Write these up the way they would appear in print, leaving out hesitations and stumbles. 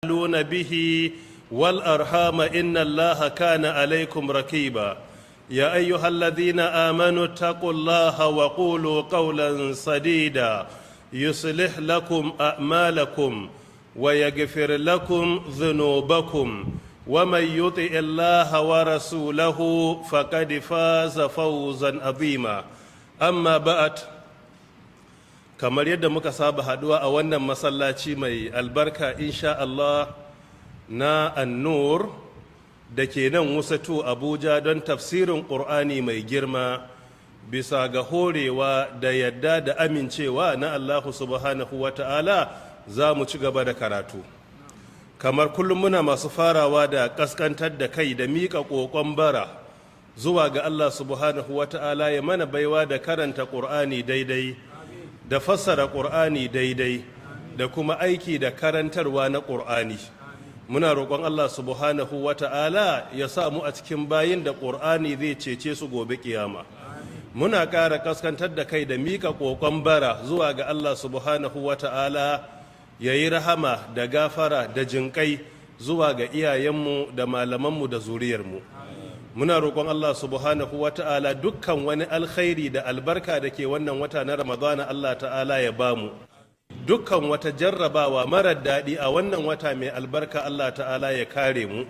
تسألون به والأرحام إن الله كان عليكم رقيبا يا أيها الذين آمنوا اتقوا الله وقولوا قولا سديدا يصلح لكم أعمالكم ويغفر لكم ذنوبكم ومن يطع الله ورسوله فقد فاز فوزا عظيما أما بعد kamar yadda muka saba haduwa a wannan masallaci mai albarka insha Allah na annur da ke nan wusatu Abuja don tafsirin ƙur'ani mai girma bisa ga horewa da yadda da amincewa na Allah subhanahu wa ta'ala za mu ci gaba da karatu kamar kullum muna masu farawa da kaskantar da kai da miƙa ƙoƙon bara zuwa ga Allah subhanahu wa ta'ala ya mana baiwa da karanta ƙur'ani daidai da fassara ƙur'ani daidai da kuma aiki da karantarwa na ƙur'ani muna roƙon Allah subhanahu wa ta'ala ya sa mu a cikin bayin da ƙur'ani zai cece su gobe kiyama muna ƙara kaskantar da kai da miƙa ƙoƙon bara zuwa ga Allah subhanahu wa ta'ala ya yi rahama da gafara da jinƙai zuwa ga iyayenmu da malamanmu da zuriyarmu muna roƙon Allah subhanahu wa ta'ala dukkan wani alkhairi da albarka da ke wannan wata na Ramadana Allah ta'ala ya bamu dukkan wata jarrabawa marar daɗi a wannan wata mai albarka Allah ta'ala ya kare mu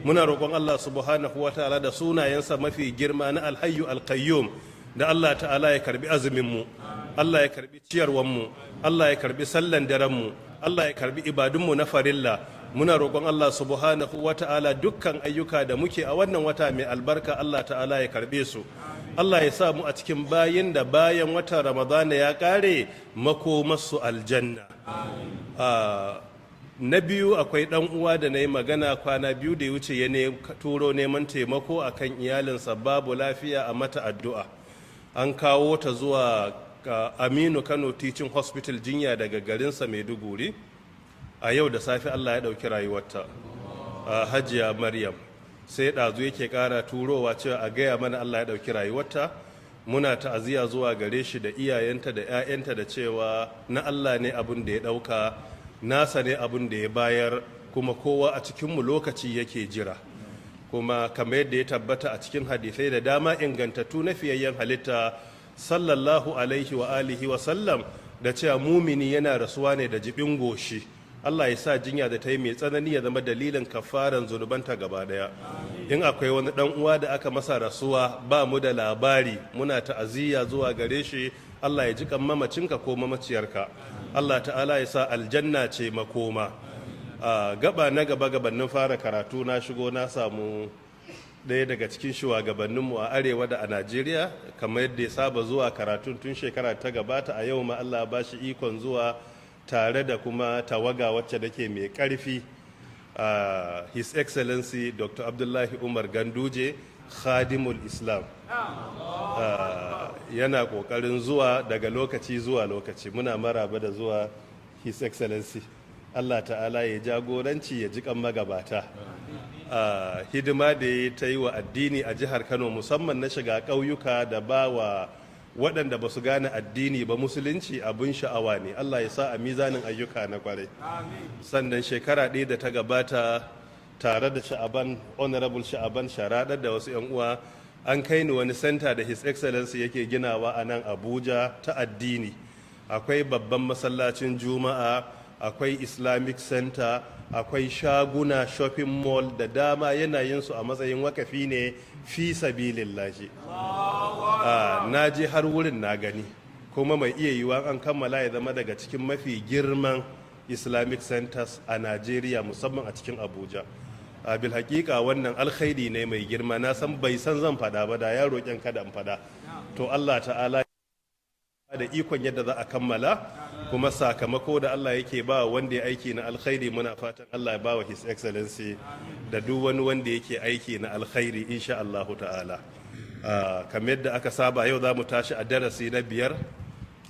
muna roƙon Allah subhanahu wa ta'ala da sunayensa mafi girma na alhayyu alqayyum da Allah ta'ala ya karbi azumin mu Allah ya karbi ciyarwan mu Allah ya karbi sallan daren mu Allah ya karbi ibadunmu na farilla muna roƙon Allah subhanahu wa ta'ala dukkan ayyuka da muke a wannan wata mai albarka Allah ta'ala ya karbe su Allah ya sa mu a cikin bayin da bayan wata Ramadana ya ƙare makomarsu aljanna na biyu akwai ɗan uwa da na yi magana kwana biyu da ya wuce ya turo neman taimako akan iyalinsa babu lafiya a mata addu'a an kawo ta zuwa Aminu Kano Teaching Hospital jinya daga garinsa Maiduguri a yau da safe Allah ya ɗauki rayuwarta hajiya Maryam sai ɗazu yake ƙara turowa cewa a gaya mana Allah ya ɗauki rayuwarta muna ta'aziyya zuwa gare shi da iyayenta da 'ya'yanta da cewa na Allah ne abin da ya ɗauka nasa ne abin da ya bayar kuma kowa a cikinmu lokaci yake jira kuma kamar yadda ya tabbata a cikin hadisai da dama ingantattu na fiyayyen halitta sallallahu alaihi wa alihi wa sallam da cewa mumini yana rasuwa ne da jibin goshi Allah ya sa jinya da ta yi mai tsanani ya zama dalilin kafaran zunubanta gaba daya in akwai wani dan uwa da aka masa rasuwa ba mu da labari muna ta'aziyya zuwa gare shi Allah ya ji kan mamacinka ko mamaciyarka Allah ta'ala ya sa aljanna ce makoma gaba na gaba gabanin fara karatu na shigo na samu ɗaya daga cikin shugabanninmu a arewa da a Najeriya kamar yadda ya saba zuwa karatun tun shekara ta gabata a yau ma Allah ba shi ikon zuwa tare da kuma tawaga wacce da ke mai ƙarfi His Excellency Dr. Abdullahi Umar Ganduje Khadimul Islam yana ƙoƙarin zuwa daga lokaci zuwa lokaci muna maraba da zuwa His Excellency Allah ta'ala ya jagoranci ya jikan magabata hidima da ya ta yi wa addini a jihar Kano musamman na shiga ƙauyuka da ba wa waɗanda ba su gane addini ba musulunci abin sha'awa ne Allah ya sa a mizanin ayyuka na kwarai sannan shekara ɗaya da ta gabata tare da sha'aban honorable sha'aban sharaɗar da wasu 'yan uwa an kai ni wani center da his excellency yake ginawa a nan Abuja ta addini akwai babban masallacin juma'a akwai islamic center akwai shaguna shopping mall da dama yana yin su a matsayin wakafi ne fi sabilillahi na je har wurin na gani kuma mai iya yiwuwa an kammala ya zama daga cikin mafi girman islamic centers a Najeriya musamman a cikin Abuja bil hakika wannan alkhairi ne mai girma na san bai san zan fada ba da ya roƙen kada in fada to Allah ta'ala da ikon yadda za a kammala kuma sakamako da Allah yake ba wanda ya aiki na alkhairi muna fatan Allah ya ba wa his excellency da duk wani wanda yake aiki na alkhairi insha Allah ta'ala kamar yadda aka saba yau za mu tashi a darasi na 5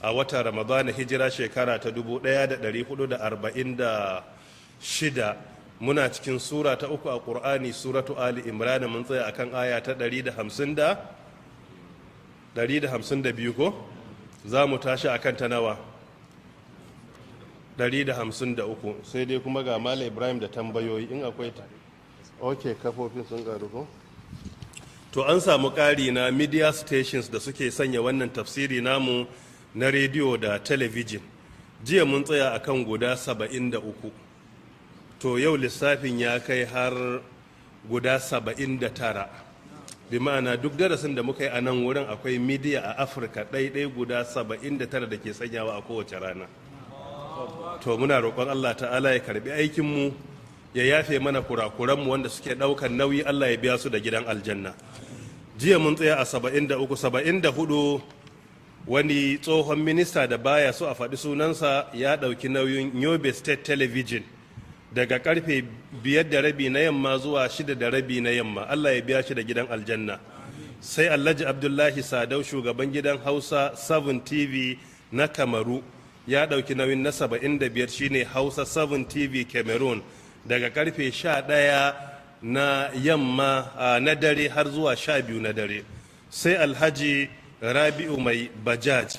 a watan Ramadana hijira shekara ta 1446 muna cikin sura ta 3 a Qur'ani suratu Ali Imran mun tsaya akan aya ta 152 ko za mu tashi akan ta nawa 153 sai dai kuma ga Malam Ibrahim da tambayoyi in akwai ta. Ok, kafofin sun karu ko? To an samu ƙari na media stations da suke sanya wannan tafsiri namu na rediyo da talabijin. Jiya mun tsaya akan guda 73. To yau lissafin ya kai har guda 79. Bi ma'ana duk darasin da muka yi a nan wurin akwai media a Afirka ɗaiɗai guda 79 da ke sanyawa a kowace rana. To muna roƙon Allah ta'ala ya karbi aikinmu, ya yafe mana kurakuranmu wanda suke ɗaukar nauyi, Allah ya biya su da gidan aljanna. Jiya mun tsaya a 73, 74 wani tsohon minista da baya so a faɗi sunansa ya ɗauki nauyin Yobe State Television daga karfe 5:30 na yamma zuwa 6:30 na yamma. Allah ya biya shi da gidan aljanna. Sai Alhaji Abdullahi Sadau shugaban gidan Hausa 7 TV na Kamaru ya ɗauki nauyin na 75 shine Hausa 7 TV Cameroon daga karfe 11 na yamma na dare har zuwa 12 na dare. Sai Alhaji Rabi'u mai Bajaj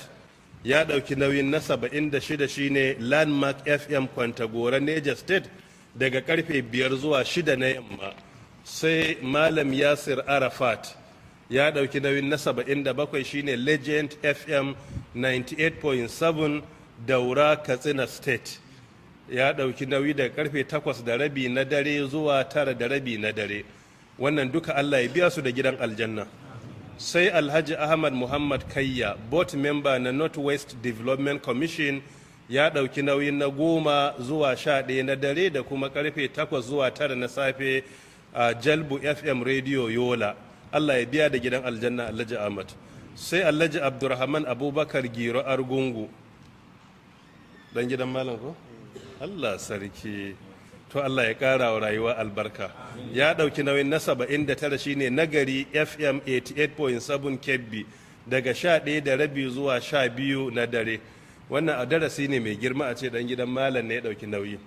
ya ɗauki nauyin na 76 shine Landmark FM Kwantagora Niger State daga karfe 5 zuwa 6 na yamma. Sai Malam Yasir Arafat ya ɗauki nauyin na 77 shine Legend FM 98.7 Daura Katsina State ya ɗauki nauyi daga karfe 8:30 na dare zuwa 9:30 na dare. Wannan duka Allah ya biya su da gidan aljanna. Sai Alhaji Ahmad Muhammad Kayya, board member na Northwest Development Commission ya ɗauki nauyin na 10 zuwa 11 na dare da kuma karfe 8 zuwa 9 na safe a Jalbu FM Radio Yola. Allah ya biya da gidan aljanna Alhaji Ahmad. Sai Alhaji Abdurrahman Abubakar Giro Argungu, dan gidan malam ko? Allah sarki. To Allah ya ƙara wa rayuwa albarka. Ya ɗauki nauyin na 79 shine Nagari FM 88.7 Kebbi daga 11:30 zuwa 12 na dare. Wannan a darasi ne mai girma a ce dan gidan malam ne ya ɗauki nauyi.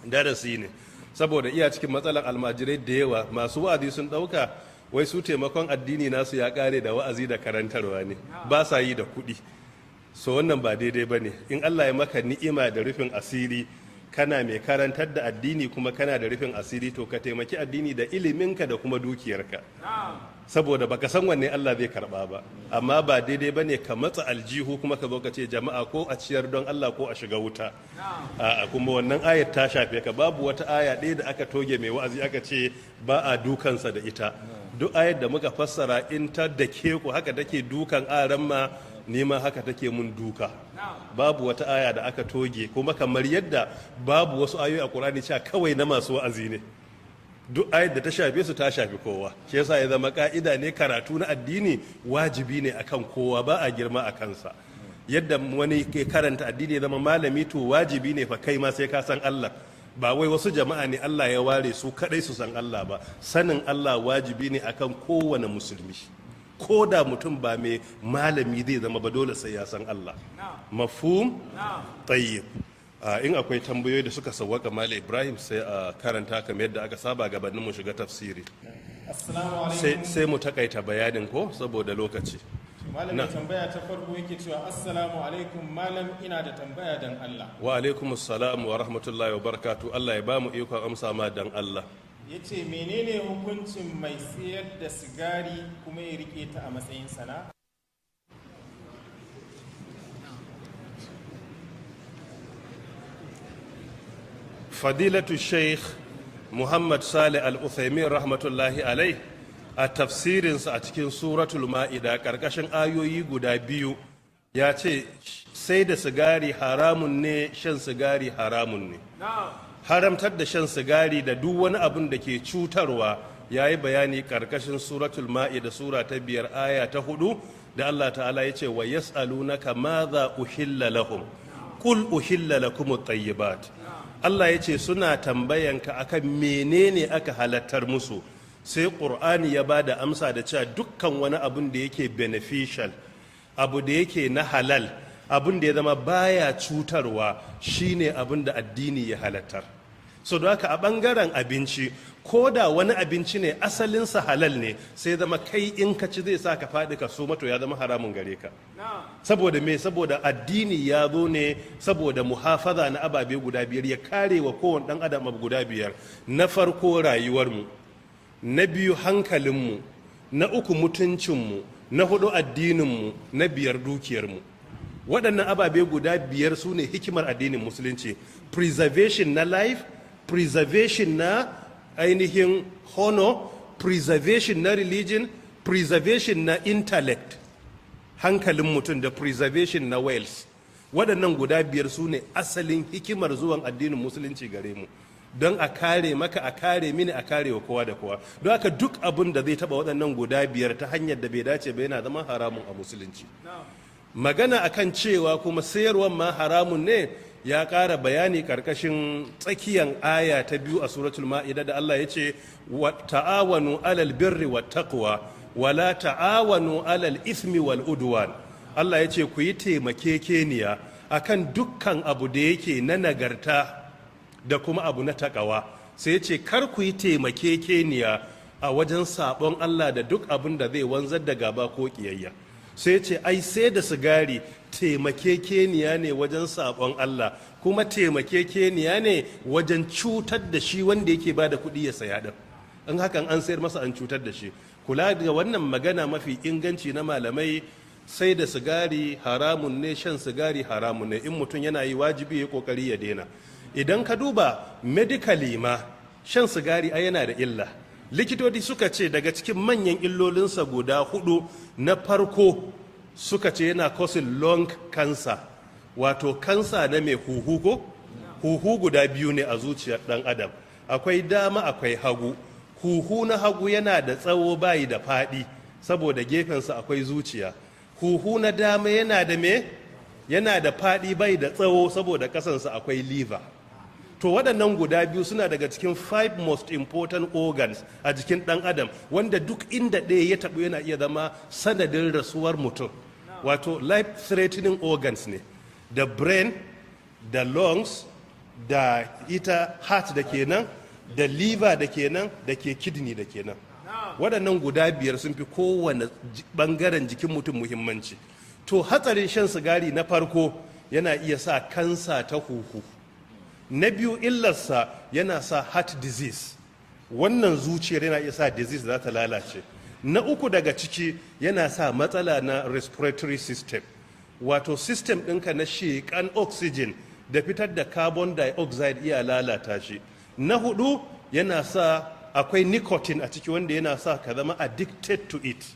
Darasi ne. Saboda iya cikin matsalar almajirai da yawa masu wa'azi sun ɗauka wai su taimakon addini nasu ya ƙare da wa'azi da karantarwa ne. Ba sa yi da kuɗi. So wannan ba daidai ba ne. In Allah ya maka ni'ima da rufin asiri kana mai karantar da addini kuma kana da rufin asiri, to ka taimaki addini da iliminka da kuma dukiyarka, saboda baka san wanne Allah zai karba ba. Amma ba daidai bane ka matsa aljihu kuma ka zo ka ce jama'a ko a ciyar don Allah ko a shiga wuta. A'a, kuma wannan ayat ta shafe ka. Babu wata aya ɗaya da aka toge mai wa'azi aka ce ba a dukansa da ita. Duk ayat da muka fassara in ta dake ku haka take dukan aran ma nima haka take mun duka. Babu wata aya da aka toge, kuma kamar yadda babu wasu ayoyi a Qur'ani cewa kawai na masu wa'azi ne. Duk ayat da ta shafe su ta shafi kowa. Shi yasa ya zama ka'ida ne karatu na addini wajibi ne akan kowa, ba a girma a kansa. Yadda wani ke karanta addini ya zama malami, to wajibi ne fa kai ma sai ka san Allah. Ba wai wasu jama'a ne Allah ya ware su kadai su san Allah ba. Sanin Allah wajibi ne akan kowane musulmi. Ko da mutum ba mai malami zai zama ba, dole sai ya san Allah. Mafhum? Tayyib. In akwai tambayoyi da suka sauwaka Malam Ibrahim sai a karanta kamar yadda aka saba gabanin mu shiga tafsiri. Assalamu alaikum. Sai mu takaita bayanin ko saboda lokaci. Malam mai tambaya ta farko yake cewa assalamu alaikum malam, ina da tambaya dan Allah. Wa alaikum assalam wa rahmatullahi wa barakatuh. Allah ya bamu ikon amsa ma dan Allah. Ya ce menene hukuncin mai sayar da sigari kuma ya rike ta a matsayin sana'a? Fadilatu Sheikh Muhammad Salih Al-Uthaymin rahmatullahi alai a tafsirinsa a cikin suratul ma'ida karkashin ayoyi guda biyu ya ce sai da sigari haramun ne, shan sigari haramun ne. Haramtar da shan sigari da duk wani abin da ke cutarwa ya yi bayani karkashin suratul ma'ida sura ta 5 aya ta 4 da Allah ta'ala ya ce wa yas'alunaka madha uhilla lahum qul uhilla lakum at-tayyibat. Allah ya ce suna tambayanka akan menene aka halattar musu, sai Qur'ani ya bada amsa da cewa dukkan wani abin da yake beneficial, abu da yake na halal, abin da ya zama baya cutarwa shine abin da addini ya halattar. so da haka a ɓangaren abinci ko da wani abinci ne asalinsa halal ne sai zama kai in ka ci zai sa ka faɗi ka so mato ya zama haramun gare ka saboda me saboda addini ya zo ne saboda muhafaza na ababe guda biyar ya kare wa kowane ɗan adam abu guda biyar na farko rayuwarmu na biyu hankalinmu na uku mutuncinmu na hudu addininmu na biyar dukiyarmu waɗannan ababe guda biyar su ne hikimar addinin musulunci preservation na life preservation na ainihin honor preservation na religion preservation na intellect hankalin mutum da preservation na wealth waɗannan guda biyar su ne asalin hikimar zuwan addinin musulunci gare mu don a kare maka a kare mini a kare wa kowa da kowa don haka duk abin da zai taba waɗannan guda biyar ta hanyar da bai dace ba yana zama haramun a musulunci magana akan cewa kuma sayarwar ma haramun ne ya ƙara bayani ƙarƙashin tsakiyar aya ta 2 a suratul ma'ida da Allah ya ce ta'awanu alal birri wat taqwa wala ta'awanu alal ismi wal udwan Allah ya ce ku yi taimakekeniya akan dukkan abu da yake na nagarta da kuma abu na takawa sai ya ce kar ku yi taimakekeniya a wajen sabon Allah da duk abin da zai wanzar da gaba ko kiyayya sai ce ai sai da sigari taimakekeniya ne wajen sabon Allah kuma taimakekeniya ne wajen cutar da shi wanda yake ba da kuɗi ya saya din in hakan an sayar masa an cutar da shi kula da wannan magana mafi inganci na malamai sai da sigari haramun ne shan sigari haramun ne in mutum yana yi wajibi ya kokari ya daina idan ka duba medically ma shan sigari ai yana da illa likitoci suka ce daga cikin manyan illolinsa guda 4 na farko suka ce yana causing lung cancer wato kansa na mai huhu ko huhu guda biyu ne a zuciyar dan adam akwai dama akwai hagu huhu na hagu yana da tsawo bayi da fadi saboda gefensa akwai zuciya huhu na dama yana da yana da fadi bai da tsawo saboda kasansa akwai liver to waɗannan guda biyu suna daga cikin 5 most important organs a jikin ɗan adam wanda duk inda ɗaya ya taɓu yana iya zama sanadin rasuwar mutum wato life threatening organs ne da brain da lungs da ita heart da kenan da liver da kenan da ke kidney da kenan waɗannan guda biyar sun fi kowane ɓangaren jikin mutum muhimmanci to hatsarin shan sigari na farko yana iya sa kansa ta huhu na biyu illarsa yana sa heart disease wannan zuciyar yana iya sa disease za ta lalace na uku daga ciki yana sa matsala na respiratory system wato system ɗinka na sheƙan oxygen da fitar da carbon dioxide iya lalata shi na hudu yana sa akwai nicotine a ciki wanda yana sa ka zama addicted to it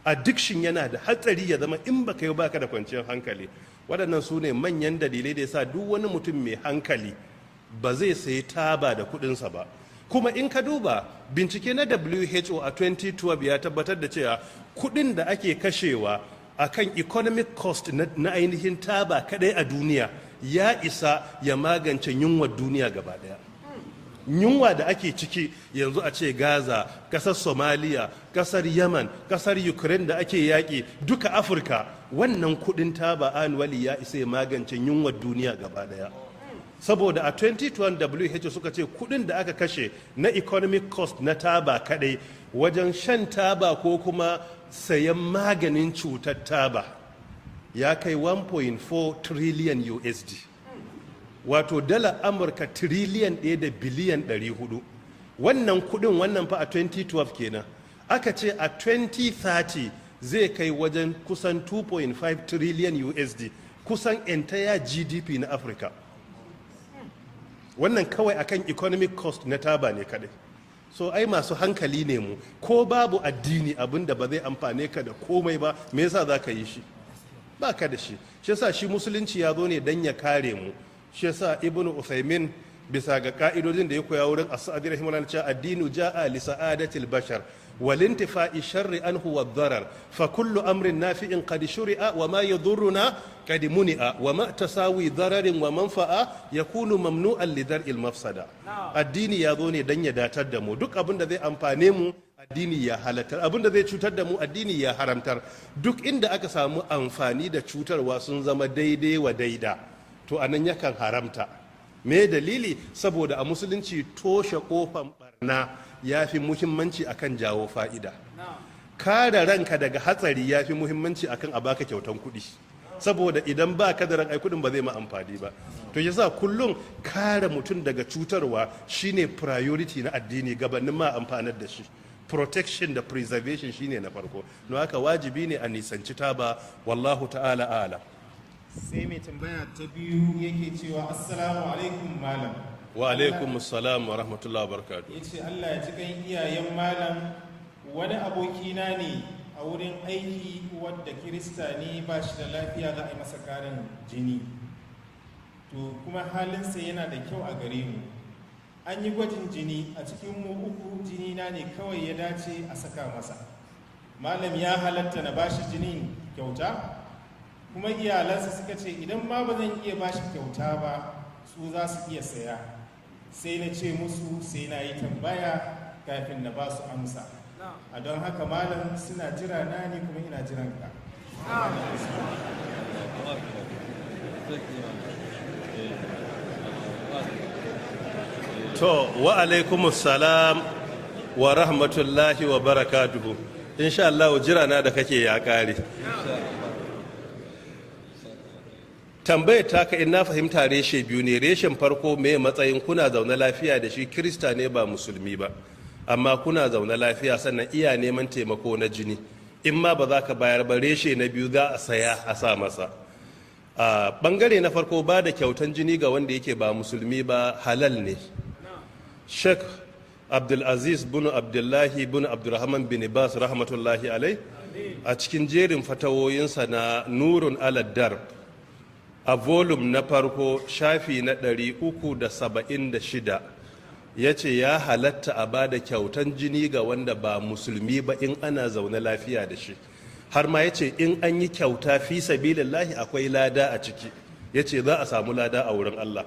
addiction yana da hatsari ya zama in baka yi baka da kwanciyar hankali waɗannan su ne manyan dalilai da ya sa duk wani mutum mai hankali ba zai sayi taba da kudinsa ba kuma in ka duba bincike na WHO a 2012 ya tabbatar da cewa kudin da ake kashewa akan economic cost na ainihin taba kadai a duniya ya isa ya magance yunwar duniya gaba daya yunwa da ake ciki yanzu a ce Gaza, kasar Somalia, kasar Yaman, kasar Ukraine da ake yaƙi duka Afirka wannan kudin taba annually ya isa ya magance yunwar duniya gaba daya saboda a 2021 WHO suka ce kudin da aka kashe na economic cost na taba kadai wajen shan taba ko kuma sayan maganin cutar taba ya kai 1.4 trillion USD wato dala Amurka trillion 1 da biliyan 400 wannan kudin wannan fa a 2012 kenan aka ce a 2030 zai kai wajen kusan 2.5 trillion USD kusan entire GDP na Afirka wannan kawai akan economic cost na taba ne kadai so ai masu hankali ne mu ko babu addini abinda ba zai amfane ka da komai ba me yasa za ka yi shi ba ka da shi shi yasa shi musulunci ya zo ne dan ya kare mu shi yasa ibnu Uthaymin bisa ga ka'idodin da ya koya wurin as-sa'di rahimahullah cewa addinu ja'a li sa'adatil bashar walintifa'i sharri anhu wad-darar fa kullu amrin nafi'in qad shuri'a wa ma yadhurruna qad muni'a wa ma tasawi dararin wa manfa'a yakunu mamnu'an li dar'il mafsada addini ya zo ne dan ya datar da mu duk abin da zai amfane mu addini ya halatar abin da zai cutar da mu addini ya haramtar duk inda aka samu amfani da cutarwa sun zama daidai wa daida to anan yakan haramta me dalili? Saboda a musulunci toshe kofan barna ya fi muhimmanci akan jawo fa'ida. Kare ranka daga hatsari ya fi muhimmanci akan a baka kyautan kuɗi, saboda idan ba ka da ran ai kuɗin ba zai ma amfani ba. To yasa kullum kare mutum daga cutarwa shine priority na addini gabanin ma amfanar da shi. Protection da preservation shine na farko. No haka wajibi ne a nisanci taba, wallahu ta'ala a'lam. Sai mai tambaya ta biyu yake cewa assalamu alaikum malam. Wa alaikum assalam wa rahmatullah wa barakatuh. Yace Allah ya ji kan iyayen malam, wani abokina ne a wurin aiki wadda kirista ne ba shi da lafiya, za a yi masa karin jini, to kuma halinsa yana da kyau a gare mu. An yi gwajin jini, a cikin mu uku jini na ne kawai ya dace a saka masa. Malam ya halatta na bashi jinin kyauta? Kuma iyalansa suka ce idan ma ba zan iya bashi kyauta ba, su za su iya saya. Sai na ce musu sai na yi tambaya kafin na ba su amsa. A don haka malam suna jira na ni kuma ina jiran ka. To, wa alaikumus salam wa rahmatullahi wa barakatuhu. Insha Allah jira na da kake ya kare. Tambayar taka in na fahimta reshe biyu ne. Reshen farko me matsayin kuna zaune lafiya da shi, Kirista ne ba musulmi ba, amma kuna zaune lafiya sannan iya neman taimako na jini, in ma ba za ka bayar ba reshe na biyu za a saya a sa masa. A bangare na farko ba da kyautan jini ga wanda yake ba musulmi ba halal ne. Sheikh Abdulaziz bin Abdullahi bin Abdurrahman bin Bas rahmatullahi alai a cikin jerin fatawoyinsa na Nurun Aladdar a volume na farko shafi na 376 ya ce ya halatta a ba da kyautan jini ga wanda ba musulmi ba in ana zaune lafiya da shi. Har ma ya ce in an yi kyauta fi sabilillahi akwai lada a ciki, ya ce za a samu lada a wurin Allah.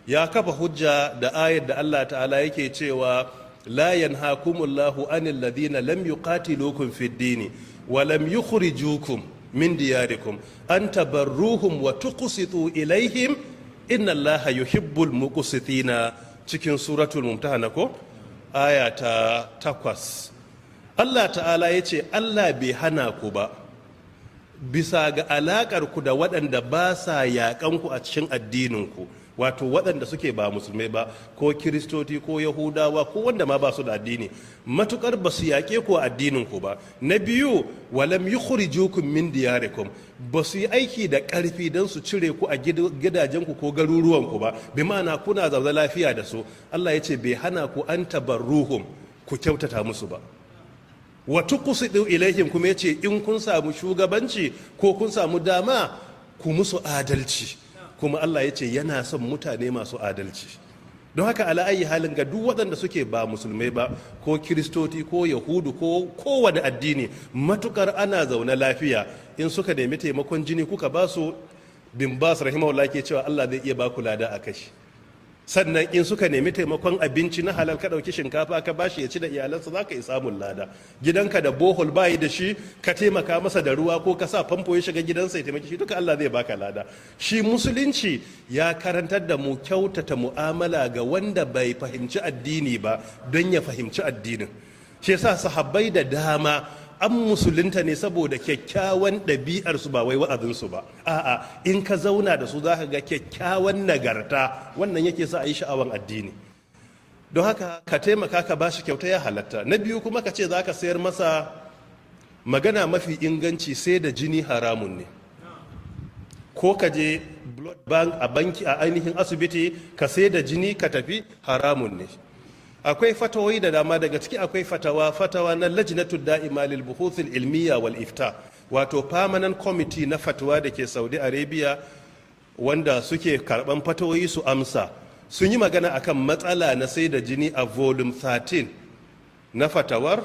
Ya kafa hujja da ayar da Allah ta'ala yake cewa la yanhakumullahu anil ladina lam yuqatilukum fid dini wa lam yukhrijukum min diyarikum an tabarruhum wa tuqsitu ilaihim inna Allaha yuhibbul muqsitina, cikin suratul mumtahana ko aya ta 8. Allah ta'ala yace Allah bai hana ku ba bisa ga alakar ku da waɗanda ba sa yaƙan ku a cikin addinin ku, wato waɗanda suke ba musulmai ba ko kiristoti ko yahudawa ko wanda ma ba su da addini, matukar ba su yaƙe ku a addinin ku ba. Na biyu, walam yukhrijukum min diyarikum, ba su yi aiki da ƙarfi don su cire ku a gidajen ku ko garuruwan ku ba, bi ma'ana kuna zaune lafiya da su. Allah ya ce bai hana ku an tabarruhum, ku kyautata musu ba. Wa tuqsidu ilaihim, kuma yace in kun samu shugabanci ko kun samu dama ku musu adalci, kuma Allah ya ce yana son mutane masu adalci. Don haka ala'ayi halin ga duk waɗanda suke ba musulmai ba ko kiristoti ko yahudu ko kowane addini, matukar ana zaune lafiya in suka nemi taimakon jini kuka ba su, bin bas rahimahullah ke cewa Allah zai iya ba ku lada a kashi. Sannan in suka nemi taimakon abinci na halal ka ɗauki shinkafa ka bashi ya ci da iyalansa, za ka yi samun lada. Gidanka da bohol bayi da shi, ka taimaka masa da ruwa ko ka sa famfo ya shiga gidansa ya taimaki shi, duka Allah zai baka lada. Shi musulunci ya karantar da mu kyautata mu'amala ga wanda bai fahimci addini ba don ya fahimci addinin. Shi yasa sahabbai da dama an musulunta ne saboda kyakkyawan ɗabi'arsu ba wai wa'azinsu ba. A'a, in ka zauna da su za ka ga kyakkyawan nagarta, wannan yake sa a yi sha'awan addini. Don haka ka taimaka ka ba shi kyauta ya halatta. Na biyu kuma ka ce za ka sayar masa, magana mafi inganci sai da jini haramun ne. Ko ka je blood bank a banki a ainihin asibiti ka sai da jini ka tafi, haramun ne. Akwai fatawoyi da dama, daga ciki akwai fatawa na lajnatu da'ima lil buhuthil ilmiya wal ifta, wato permanent committee na fatawa da ke Saudi Arabia wanda suke karban fatawoyi su amsa. Sun yi magana akan matsala na sai da jini a volume 13 na fatawar,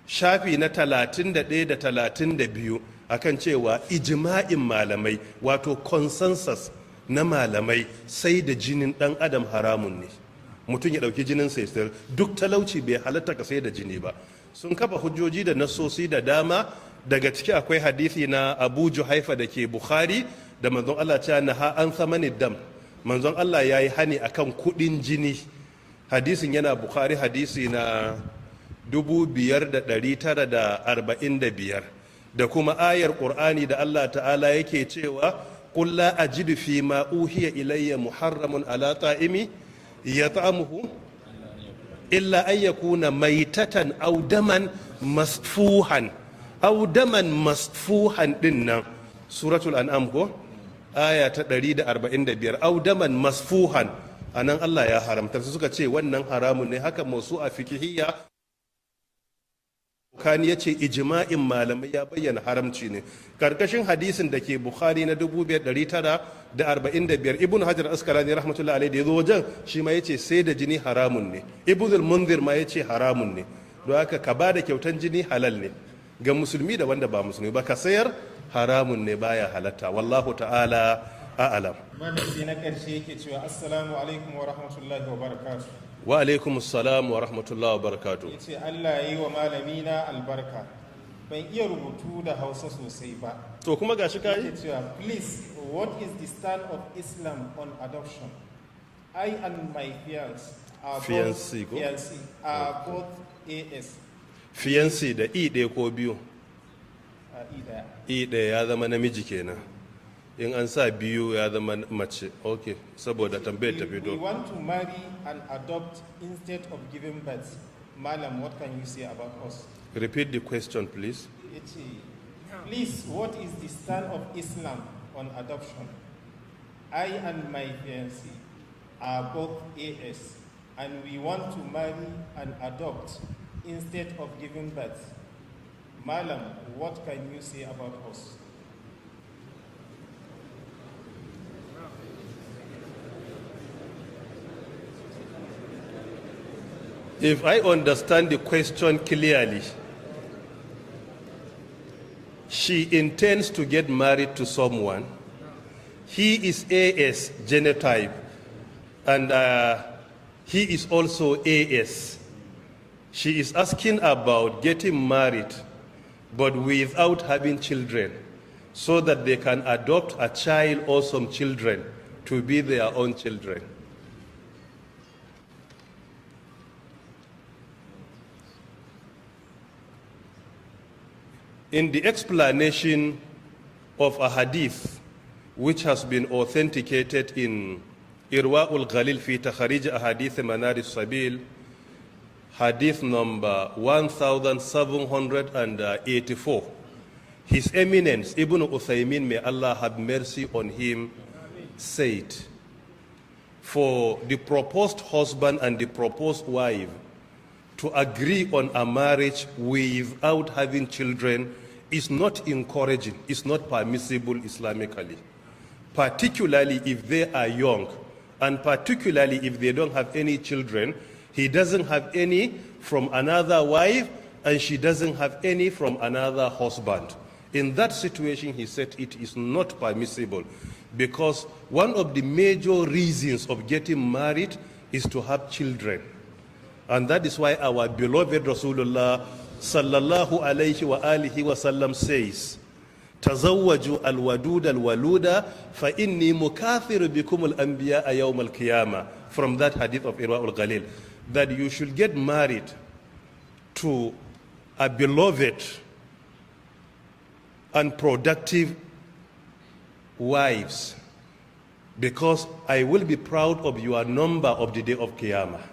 shafi na 31 da 32, akan cewa ijma'in malamai, wato consensus na malamai, sai da jinin dan adam haramun ne. Mutum ya ɗauki jinin sai sayar, duk talauci bai halatta ka sai da jini ba. Sun kafa hujjoji da nassosi da dama, daga ciki akwai hadisi na Abu Juhaifa da ke Bukhari da manzon Allah cewa naha an samani dam, manzon Allah ya yi hani akan kudin jini. Hadisin yana Bukhari, hadisi na 5945, da kuma ayar Qur'ani da Allah ta'ala yake cewa qul la ajidu fi ma uhiya ilayya muharramun ala ta'imi yat'amuhu illa an yakuna maitatan aw daman masfuhan. Aw daman masfuhan dinnan suratul an'am ko aya ta 145. Aw daman masfuhan anan Allah ya haramta su, suka ce wannan haramun ne. Haka masu a fikihiyya Kani ya ce ijma'in malamai ya bayyana haramci ne. Karkashin hadisin da ke Bukhari na 5945, Ibn Hajar Asqalani rahmatullahi alaihi da ya zo wajen shi ma ya ce sai da jini haramun ne. Ibn al-Munzir ma ya ce haramun ne. Don haka ka ba da kyautan jini halal ne ga musulmi da wanda ba musulmi ba, ka sayar haramun ne, baya halatta. Wallahu ta'ala a'lam. Madasi na karshe yake cewa assalamu alaikum wa rahmatullahi wa barakatuh. Wa alaikum assalam wa rahmatullahi wa barakatuh. Ya ce Allah ya yi wa malamina albarka. Ban iya rubutu da Hausa sosai ba. To kuma gashi kai? Yake cewa please, what is the stand of Islam on adoption? I and my fiancé are both AS. Fiancé da I ɗaya ko biyu? I ɗaya ya zama namiji kenan. In an sa biyu ya zama mace. Okay, saboda tambayar ta fito. We want to marry and adopt instead of giving birth. Malam, what can you say about us? Repeat the question, please. Please, what is the stand of Islam on adoption? I and my fiancé are both AS, and we want to marry and adopt instead of giving birth. Malam, what can you say about us? If I understand the question clearly, she intends to get married to someone. He is AS genotype, and he is also AS. She is asking about getting married, but without having children, so that they can adopt a child or some children to be their own children. In the explanation of a hadith which has been authenticated in Irwa'ul Ghalil fi Takharij Ahadith Manar Sabil, hadith number 1784, His Eminence Ibn Uthaymin, may Allah have mercy on him, said, for the proposed husband and the proposed wife to agree on a marriage without having children is not encouraging, is not permissible Islamically, particularly if they are young, and particularly if they don't have any children. He doesn't have any from another wife, and she doesn't have any from another husband. In that situation, he said it is not permissible, because one of the major reasons of getting married is to have children. And that is why our beloved Rasulullah sallallahu alayhi wa alihi wa sallam says, تزوجوا الودود الولود فإني مكاثر بكم الأنبياء يوم القيامة. From that hadith of Irwa'ul Ghalil, that you should get married to a beloved and productive wives, because I will be proud of your number of the day of Qiyamah.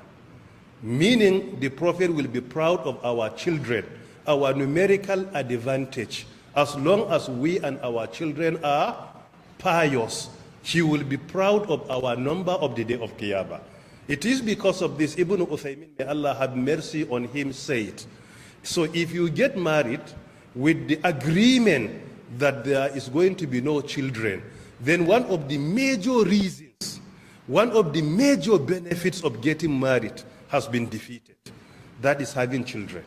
Meaning the Prophet will be proud of our children, our numerical advantage. As long as we and our children are pious, he will be proud of our number of the day of Qiyamah. It is because of this Ibn Uthaymin, may Allah have mercy on him, said, so if you get married with the agreement that there is going to be no children, then one of the major reasons, one of the major benefits of getting married has been defeated. That is having children.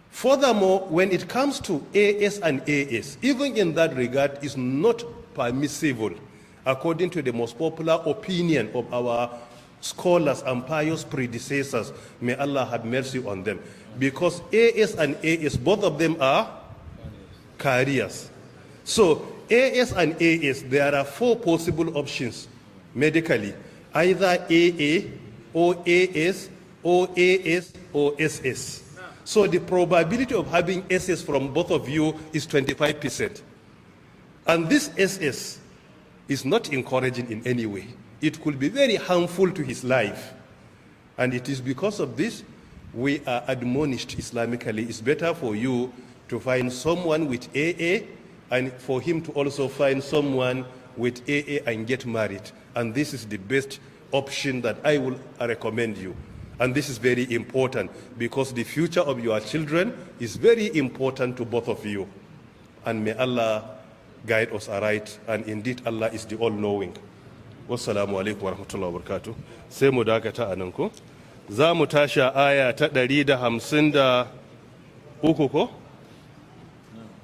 Furthermore, when it comes to AS and AS, even in that regard, is not permissible, according to the most popular opinion of our scholars and pious predecessors. May Allah have mercy on them. Because AS and AS, both of them are carriers. So AS and AS, there are four possible options medically, either AA or AS or AS or SS. So the probability of having SS from both of you is 25%. And this SS is not encouraging in any way. It could be very harmful to his life. And it is because of this we are admonished Islamically. It's better for you to find someone with AA and for him to also find someone with AA and get married. And this is the best option that I will recommend you. And this is very important because the future of your children is very important to both of you. And may Allah guide us aright. And indeed, Allah is the all-knowing. Wassalamu alaikum wa rahmatullah wa barakatuh. Sai mu dakata a nan ko? Za mu tashi aya ta 153 ko?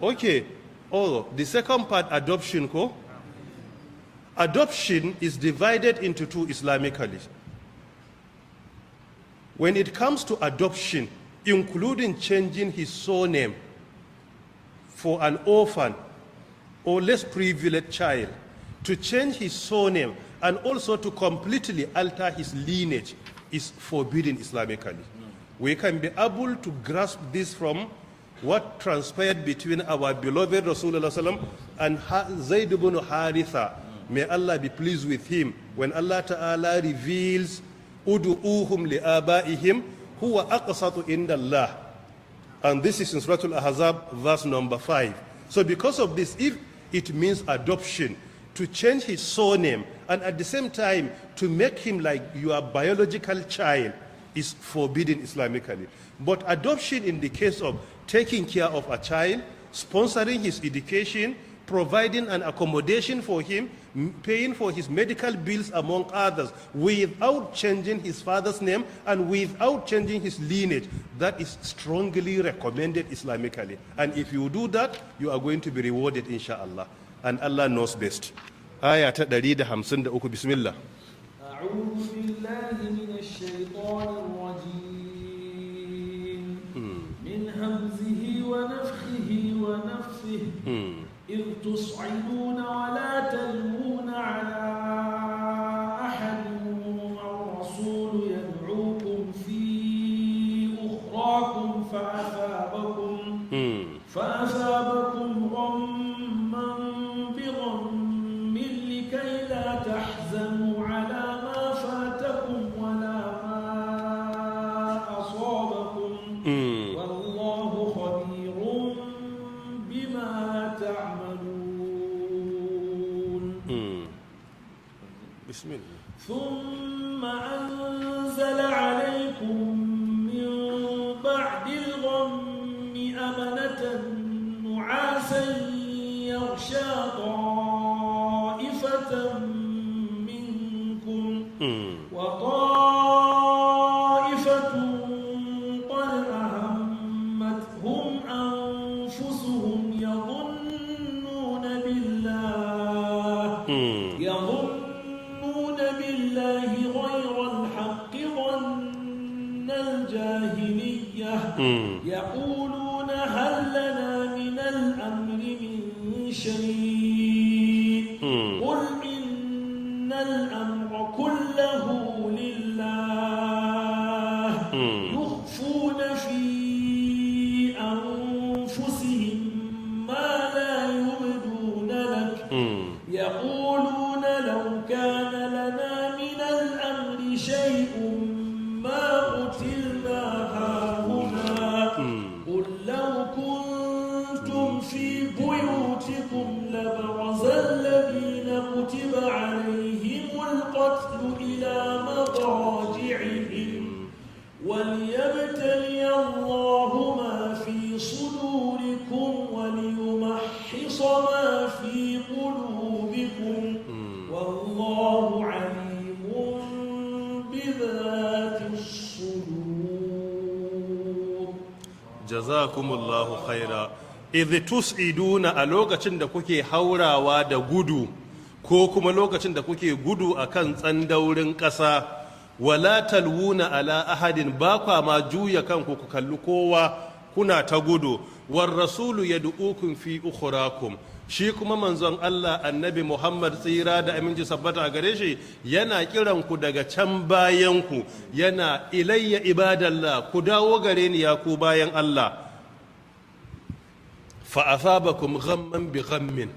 Okay. Oh, the second part, adoption ko? Adoption is divided into two Islamically. When it comes to adoption, including changing his surname for an orphan or less privileged child, to change his surname and also to completely alter his lineage is forbidden Islamically. We can be able to grasp this from what transpired between our beloved Rasulullah sallam and Zayd ibn Haritha. May Allah be pleased with him when Allah Ta'ala reveals Udu'uhum li'abaihim huwa aqsatu indallah. And this is in Surah Al-Ahzab, verse number 5. So because of this, if it means adoption, to change his surname and at the same time to make him like your biological child is forbidden Islamically. But adoption in the case of taking care of a child, sponsoring his education, providing an accommodation for him, paying for his medical bills, among others, without changing his father's name and without changing his lineage, that is strongly recommended Islamically. And if you do that, you are going to be rewarded, inshallah. And Allah knows best. Aya ta 153, bismillah. أعوذ بالله من الشيطان الرجيم من همزه ونفخه ونفثه إذ تصعدون ولا تلوون على أحد والرسول يدعوكم في أخراكم فأثابكم غما بغم لكي لا تحزنوا على ما فاتكم ولا ما أصابكم والله خبير بما تعملون. بسم الله. ثم أنزل عليكم من بعد الغم أمنة نعاسا يغشى طائفة منكم وطائفة قد أهمتهم أنفسهم يظنون بالله غير الحق ظن الجاهلية يقولون هل لنا من الأمر من شيء قل إن الأمر كله لله يخفون في أنفسهم ما لا يبدون لك يقولون لو كان لنا من الأمر شيء ما قتلنا هاهنا قل لو كنتم في بيوتكم لبرز الذين كتب عليهم القتل إلى مضاجعهم وليبتلي الله ما في صدوركم وليمحص ما في قلوبكم والله عليم بذات الصدور. Jazakumullahu khaira. Idh tus'iduna, a lokacin da kuke haurawa da gudu ko kuma lokacin da kuke gudu akan tsandaurin ƙasa, wala talwuna ala ahadin, ba kwa ma juya kanku ku kalli kowa, kuna ta gudu. War rasulu yad'ukum fi ukhrakum, shi kuma manzon Allah annabi Muhammad tsira da aminci sabbata a gare shi yana kiran ku daga can bayan ku, yana ilayya ibadallah, ku dawo gare ni ya ku bayan Allah. Fa asabakum ghamman bi ghammin,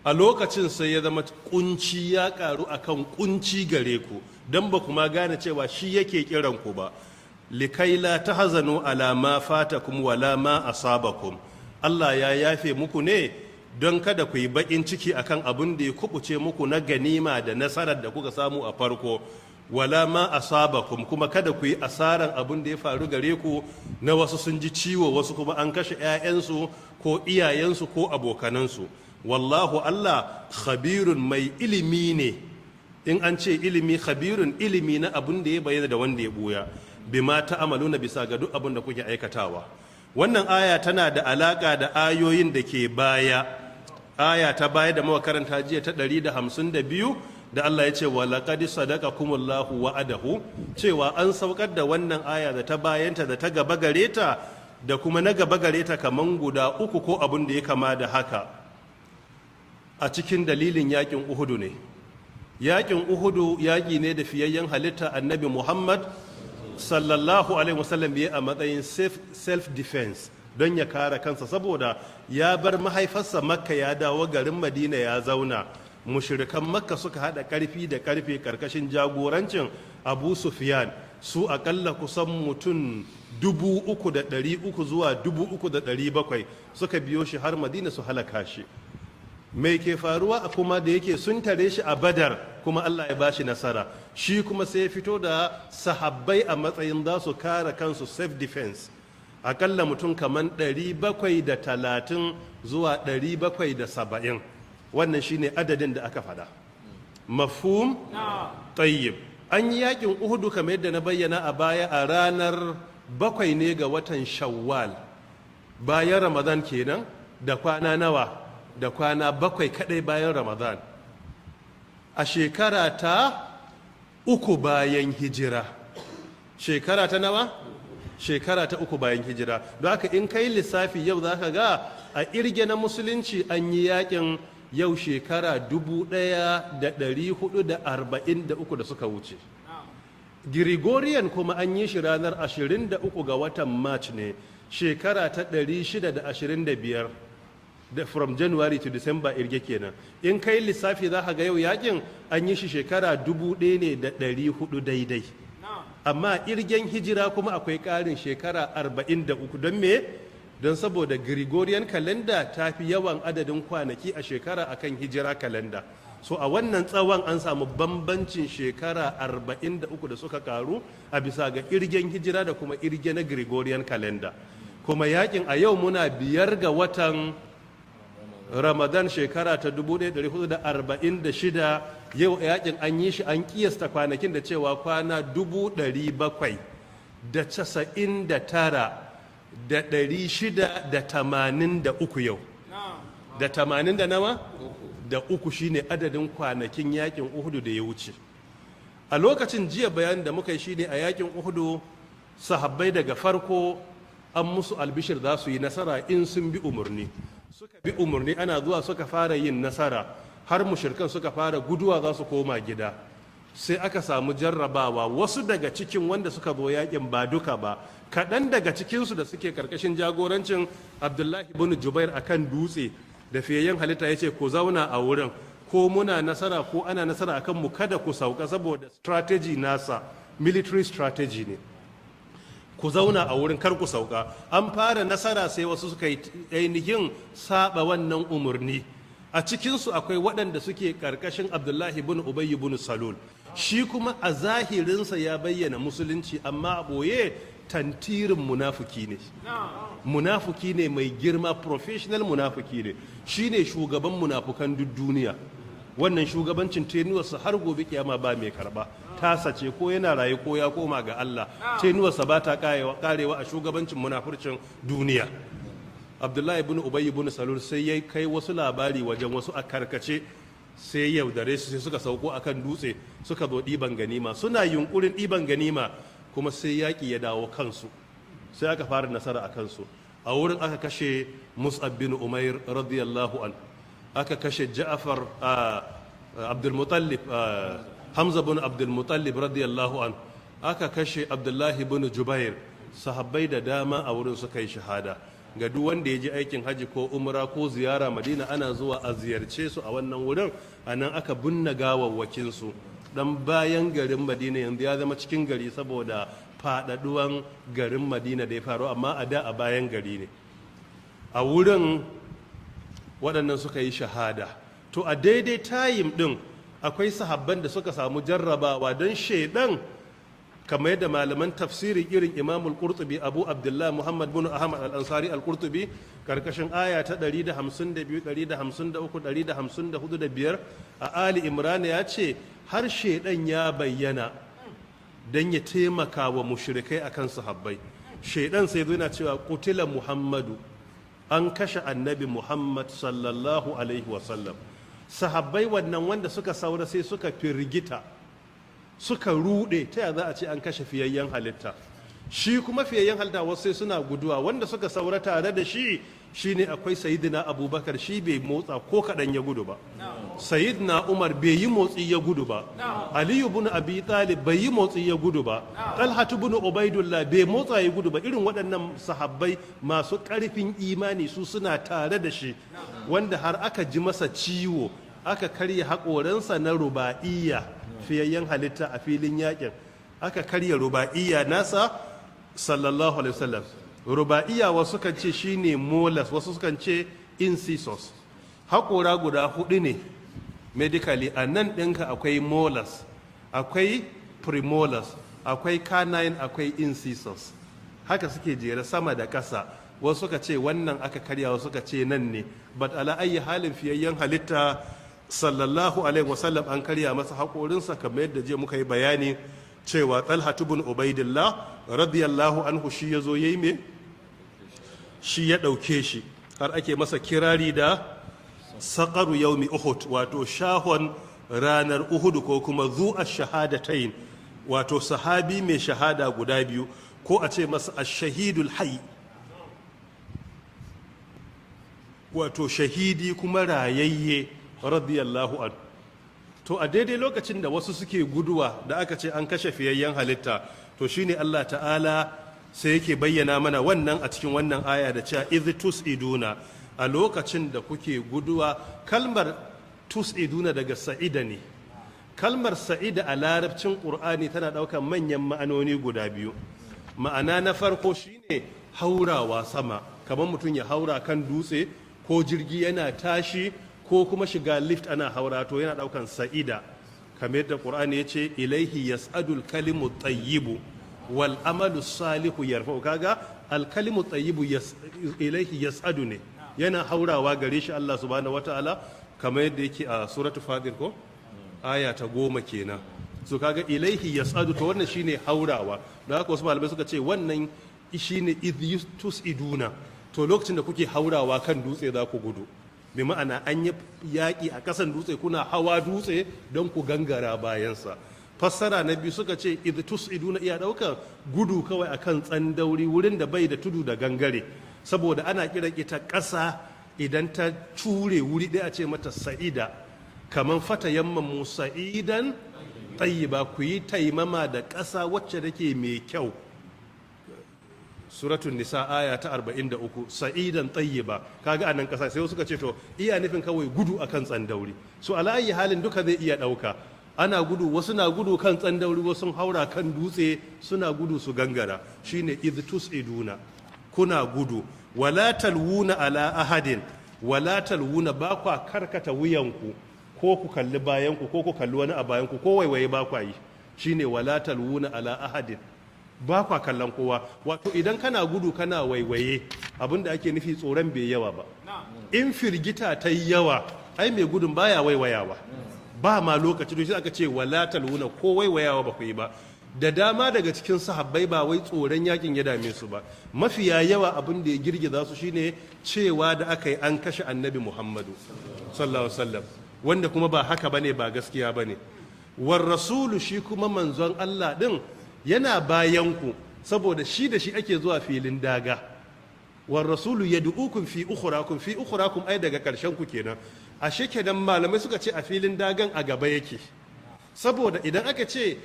a lokacin sai ya zama kunci ya karu akan kunci gare ku, dan ba kuma gane cewa shi yake kiran ku ba. Likai la tahzanu ala ma fatakum wala ma asabakum, Allah ya yafe muku ne don kada ku yi bakin ciki akan abin da ya kubuce muku na ganima da nasarar da kuka samu a farko, wala ma asabakum, kuma kada ku yi asaran abin da ya faru gare ku na wasu sun ji ciwo, wasu kuma an kashe 'ya'yansu ko iyayensu ko abokanansu. Wallahu Allah khabirun mai ilimi ne, in an ce ilimi khabirun ilimi na abin da ya bayyana da wanda ya buya, bima ta'amaluna bisa ga duk abin da kuke aikatawa. Wannan aya tana da alaka da ayoyin da ke baya. Aya ta baya da muka karanta jiya ta 152 da Allah ya ce wa laqad sadaqakumullahu wa'adahu, cewa an saukar da wannan aya da ta bayanta da ta gaba gare ta da kuma na gaba gare ta kaman guda uku ko abin da ya kama da haka a cikin dalilin yakin Uhudu ne. Yakin Uhudu yaki ne da fiyayyen halitta annabi Muhammad sallallahu alaihi wasallam ya a matsayin self defense, don ya kare kansa saboda ya bar mahaifarsa Makka ya dawo garin Madina ya zauna. Mushrikan Makka suka hada karfi da karfe karkashin jagorancin Abu Sufyan, su akalla kusan mutum 3,300 zuwa 3,700 suka biyo shi har Madina su halaka shi. Mai ke faruwa a kuma da yake sun tare shi a Badar kuma Allah ya bashi nasara, shi kuma sai ya fito da sahabbai a matsayin za su kare kansu self defense, akalla mutum kaman 730 zuwa 770. Wannan shine adadin da aka fada. Mafhum? Tayyib. An yi yakin Uhudu kamar yadda na bayyana a baya a ranar 7 ne ga watan Shawwal, bayan Ramadan kenan, da kwana nawa? Da kwana 7 kadai bayan Ramadan, a shekara ta 3 bayan hijira. Shekara ta nawa? Shekara ta 3 bayan hijira. Don haka in kai lissafi yau za ka ga a irge na musulunci an yi yakin yau shekara 1443 da suka wuce. Gregorian kuma an yi shi ranar 23 ga watan March ne, shekara ta 625 from January to December irge kenan. In kai lissafi za ka ga yau yakin an yi shi shekara 1400 daidai. Amma irgen hijira kuma akwai ƙarin shekara 43. Don me? Don saboda Gregorian calendar ta fi yawan adadin kwanaki a shekara akan hijira calendar. So a wannan tsawon an samu bambancin shekara 43 da suka karu a bisa ga irgen hijira da kuma irge na Gregorian calendar. Kuma yakin a yau muna 5 ga watan Ramadan shekara ta 1446. Yau yakin an yi shi an kiyasta kwanakin da cewa kwana 799,683 yau. Da 80 da nawa? Da 3 shine adadin kwanakin yakin Uhudu da ya wuce. A lokacin jiya bayanin da muka yi shine a yakin Uhudu sahabbai daga farko an musu albishir za su yi nasara in sun bi umarni. Suka bi umarni, ana zuwa suka fara yin nasara, har mushrikan suka fara guduwa za su koma gida. Sai aka samu jarrabawa, wasu daga cikin wanda suka zo yakin ba duka ba, kaɗan daga cikinsu da suke karkashin jagorancin Abdullahi ibn Jubair akan dutse, da fiyayyen halitta ya ce ku zauna a wurin, ko muna nasara ko ana nasara akan mu, kada ku sauka, saboda strategy nasa military strategy ne. Ku zauna a wurin, kar ku sauka. An fara nasara sai wasu suka yi ainihin saba wannan umarni. A cikinsu akwai waɗanda suke ƙarƙashin Abdullahi ibn Ubay ibn Salul. Shi kuma a zahirinsa ya bayyana musulunci, amma a ɓoye tantirin munafuki ne. Munafuki ne mai girma, professional munafuki ne. Shi ne shugaban munafukan duk duniya. Wannan shugabancin tenuwarsa har gobe kiyama ba mai karba. Tasa ce ko yana raye ko ya koma ga Allah. Tenuwarsa ba ta karewa a shugabancin munafurcin duniya. Abdullahi ibn Ubay ibn Salul sai ya kai wasu labari wajen wasu a karkace, sai yaudare su, sai suka sauko akan dutse suka zo ɗiban ganima. Suna yunkurin ɗiban ganima kuma sai yaƙi ya dawo kansu, sai aka fara nasara a kansu. A wurin aka kashe Mus'ab bin Umair radiyallahu an, aka kashe Ja'far Abdul Muttalib Hamza bin Abdul Muttalib radiyallahu an, aka kashe Abdullahi bin Jubair, sahabbai da dama a wurin suka yi shahada. Ga duk wanda ya je aikin haji ko umra ko ziyara Madina, ana zuwa a ziyarce su a wannan wurin, a nan aka binne gawawwakin su. Dan bayan garin Madina yanzu ya zama cikin gari saboda faɗaɗuwan garin Madina da ya faru, amma a da a bayan gari ne. A wurin waɗannan suka yi shahada. To a daidai tayim ɗin akwai sahabban da suka samu jarrabawa don shaidan, kamar yadda malaman tafsiri irin Imamul Qurtubi Abu Abdullah Muhammad bin Ahmad Al-Ansari Al-Qurtubi karkashin aya ta 152, 153, 154 da 5 a Ali Imran ya ce har shaidan ya bayyana don ya taimaka wa mushrikai akan sahabbai. Shaidan sai zo yana cewa qutila Muhammadu, an kashe annabi Muhammad sallallahu alaihi wasallam. Sahabbai wannan wanda suka saura sai suka firgita, suka rude, ta za a ce an kashe fiyayyen halitta. Shi kuma fiyayyen halitta wasu sai suna guduwa, wanda suka saura tare da shi shine akwai Sayyidina Abubakar, shi bai motsa ko kaɗan ya gudu ba. Sayyidina Umar bai yi motsi ya gudu ba. Aliyu bin Abi Talib bai yi motsi ya gudu ba. Talhatu bin Ubaidullah bai motsa ya gudu ba. Irin waɗannan sahabbai masu ƙarfin imani su suna tare da shi, wanda har aka ji masa ciwo, aka karya haƙoransa na ruba'iyya, fiyayyen halitta a filin yaƙin, aka karya ruba'iyya nasa sallallahu alaihi wasallam. Ruba'iyya wasu kan ce shine molars, wasu kan ce incisors. Haƙora guda hudu ne medically, a nan ɗinka akwai molars, akwai premolars, akwai canine, akwai incisors. Haka suke jere sama da ƙasa. Wasu suka ce wannan aka karya, wasu suka ce nan ne. But ala ayyi halin fiyayyen halitta sallallahu alaihi wasallam an karya masa haƙorinsa, kamar yadda je muka yi bayani cewa Talhatu bin Ubaidillah radiyallahu anhu shi ya zo yayi me, shi ya ɗauke shi, har ake masa kirari da saƙaru yaumi Uhud, wato shahon ranar Uhud, ko kuma zuwa shahadatain, wato sahabi mai shahada guda biyu, ko a ce masa ash-shahidul hayy, wato shahidi kuma rayayye radiyallahu anhu. To a daidai lokacin da wasu suke guduwa da aka ce an kashe fiyayyen halitta, to shine Allah ta'ala sai yake bayyana mana wannan a cikin wannan aya da cewa idh tusiduna, a lokacin da kuke guduwa. Kalmar tusiduna daga sa'ida ne. Kalmar sa'ida a larabcin Qur'ani tana ɗaukar manyan ma'anoni guda biyu. Ma'ana na farko shine haurawa sama, kamar mutum ya haura kan dutse, ko jirgi yana tashi, ko kuma shiga lift ana haura, to yana daukan sa'ida, kamar yadda Qur'ani ya ce ilaihi yas'adul kalimu tayyibu wal amalu salihu yarfa'u. Kaga al kalimu tayyibu ilaihi yas'adu ne, yana haurawa gare shi Allah subhanahu wataala, kamar yadda yake a suratu Fatir ko aya ta 10 kenan. So kaga ilaihi yas'adu, to wannan shine haurawa. Da haka wasu malamai suka ce wannan shine idh tusiduna, to lokacin da kuke haurawa kan dutse za ku gudu. Bi ma'ana an yi yaƙi a ƙasan dutse, kuna hawa dutse don ku gangara bayansa. Fassara na biyu suka ce idh tusiduna iya ɗaukar gudu kawai akan tsandauri, wurin da bai da tudu da gangare, saboda ana kiran ita ƙasa idan ta cure wuri ɗaya a ce mata sa'ida, kamar fata yamman sa'idan tayyiba, ku yi taimama da ƙasa wacce take mai kyau. Suratun Nisa aya ta 43, sa'idan tayyiba. Kaga anan kasa sai suka ce to iya nufin kawai gudu akan tsandauri. So ala ayi halin duka zai iya dauka. Ana gudu, wasu na gudu kan tsandauri, wasu haura kan dutse suna gudu su gangara. Shine idh tusiduna, kuna gudu. Wala talwuna ala ahadin, wala talwuna, ba kwa karkata wuyanku, ko ku kalli bayanku, ko ku kalli wani a bayanku, ko waiwaye ba kwa yi. Shine wala talwuna ala ahadin, ba kwa kallon kowa. Wato idan kana gudu kana waiwaye, abinda ake nufi tsoron bai yawa ba. In firgita ta yi yawa, ai mai gudun baya waiwayawa, ba ma lokaci. Don shi aka ce wala talwuna, ko waiwayawa ba ku yi ba. Da dama daga cikin sahabbai ba wai tsoron yakin ya dame su ba, mafiya yawa abin da ya girgiza su shine cewa da aka yi an kashe annabi Muhammadu sallallahu alaihi wasallam, wanda kuma ba haka bane, ba gaskiya bane. War rasulu, shi kuma manzon Allah din yana bayan ku, saboda shi da shi ake zuwa filin daga. War rasulu yad'ukum fi ukhrakum, fi ukhrakum ai daga karshen ku kenan. ashe kenan malamai suka ce a filin dagan a gaba yake, saboda idan aka ce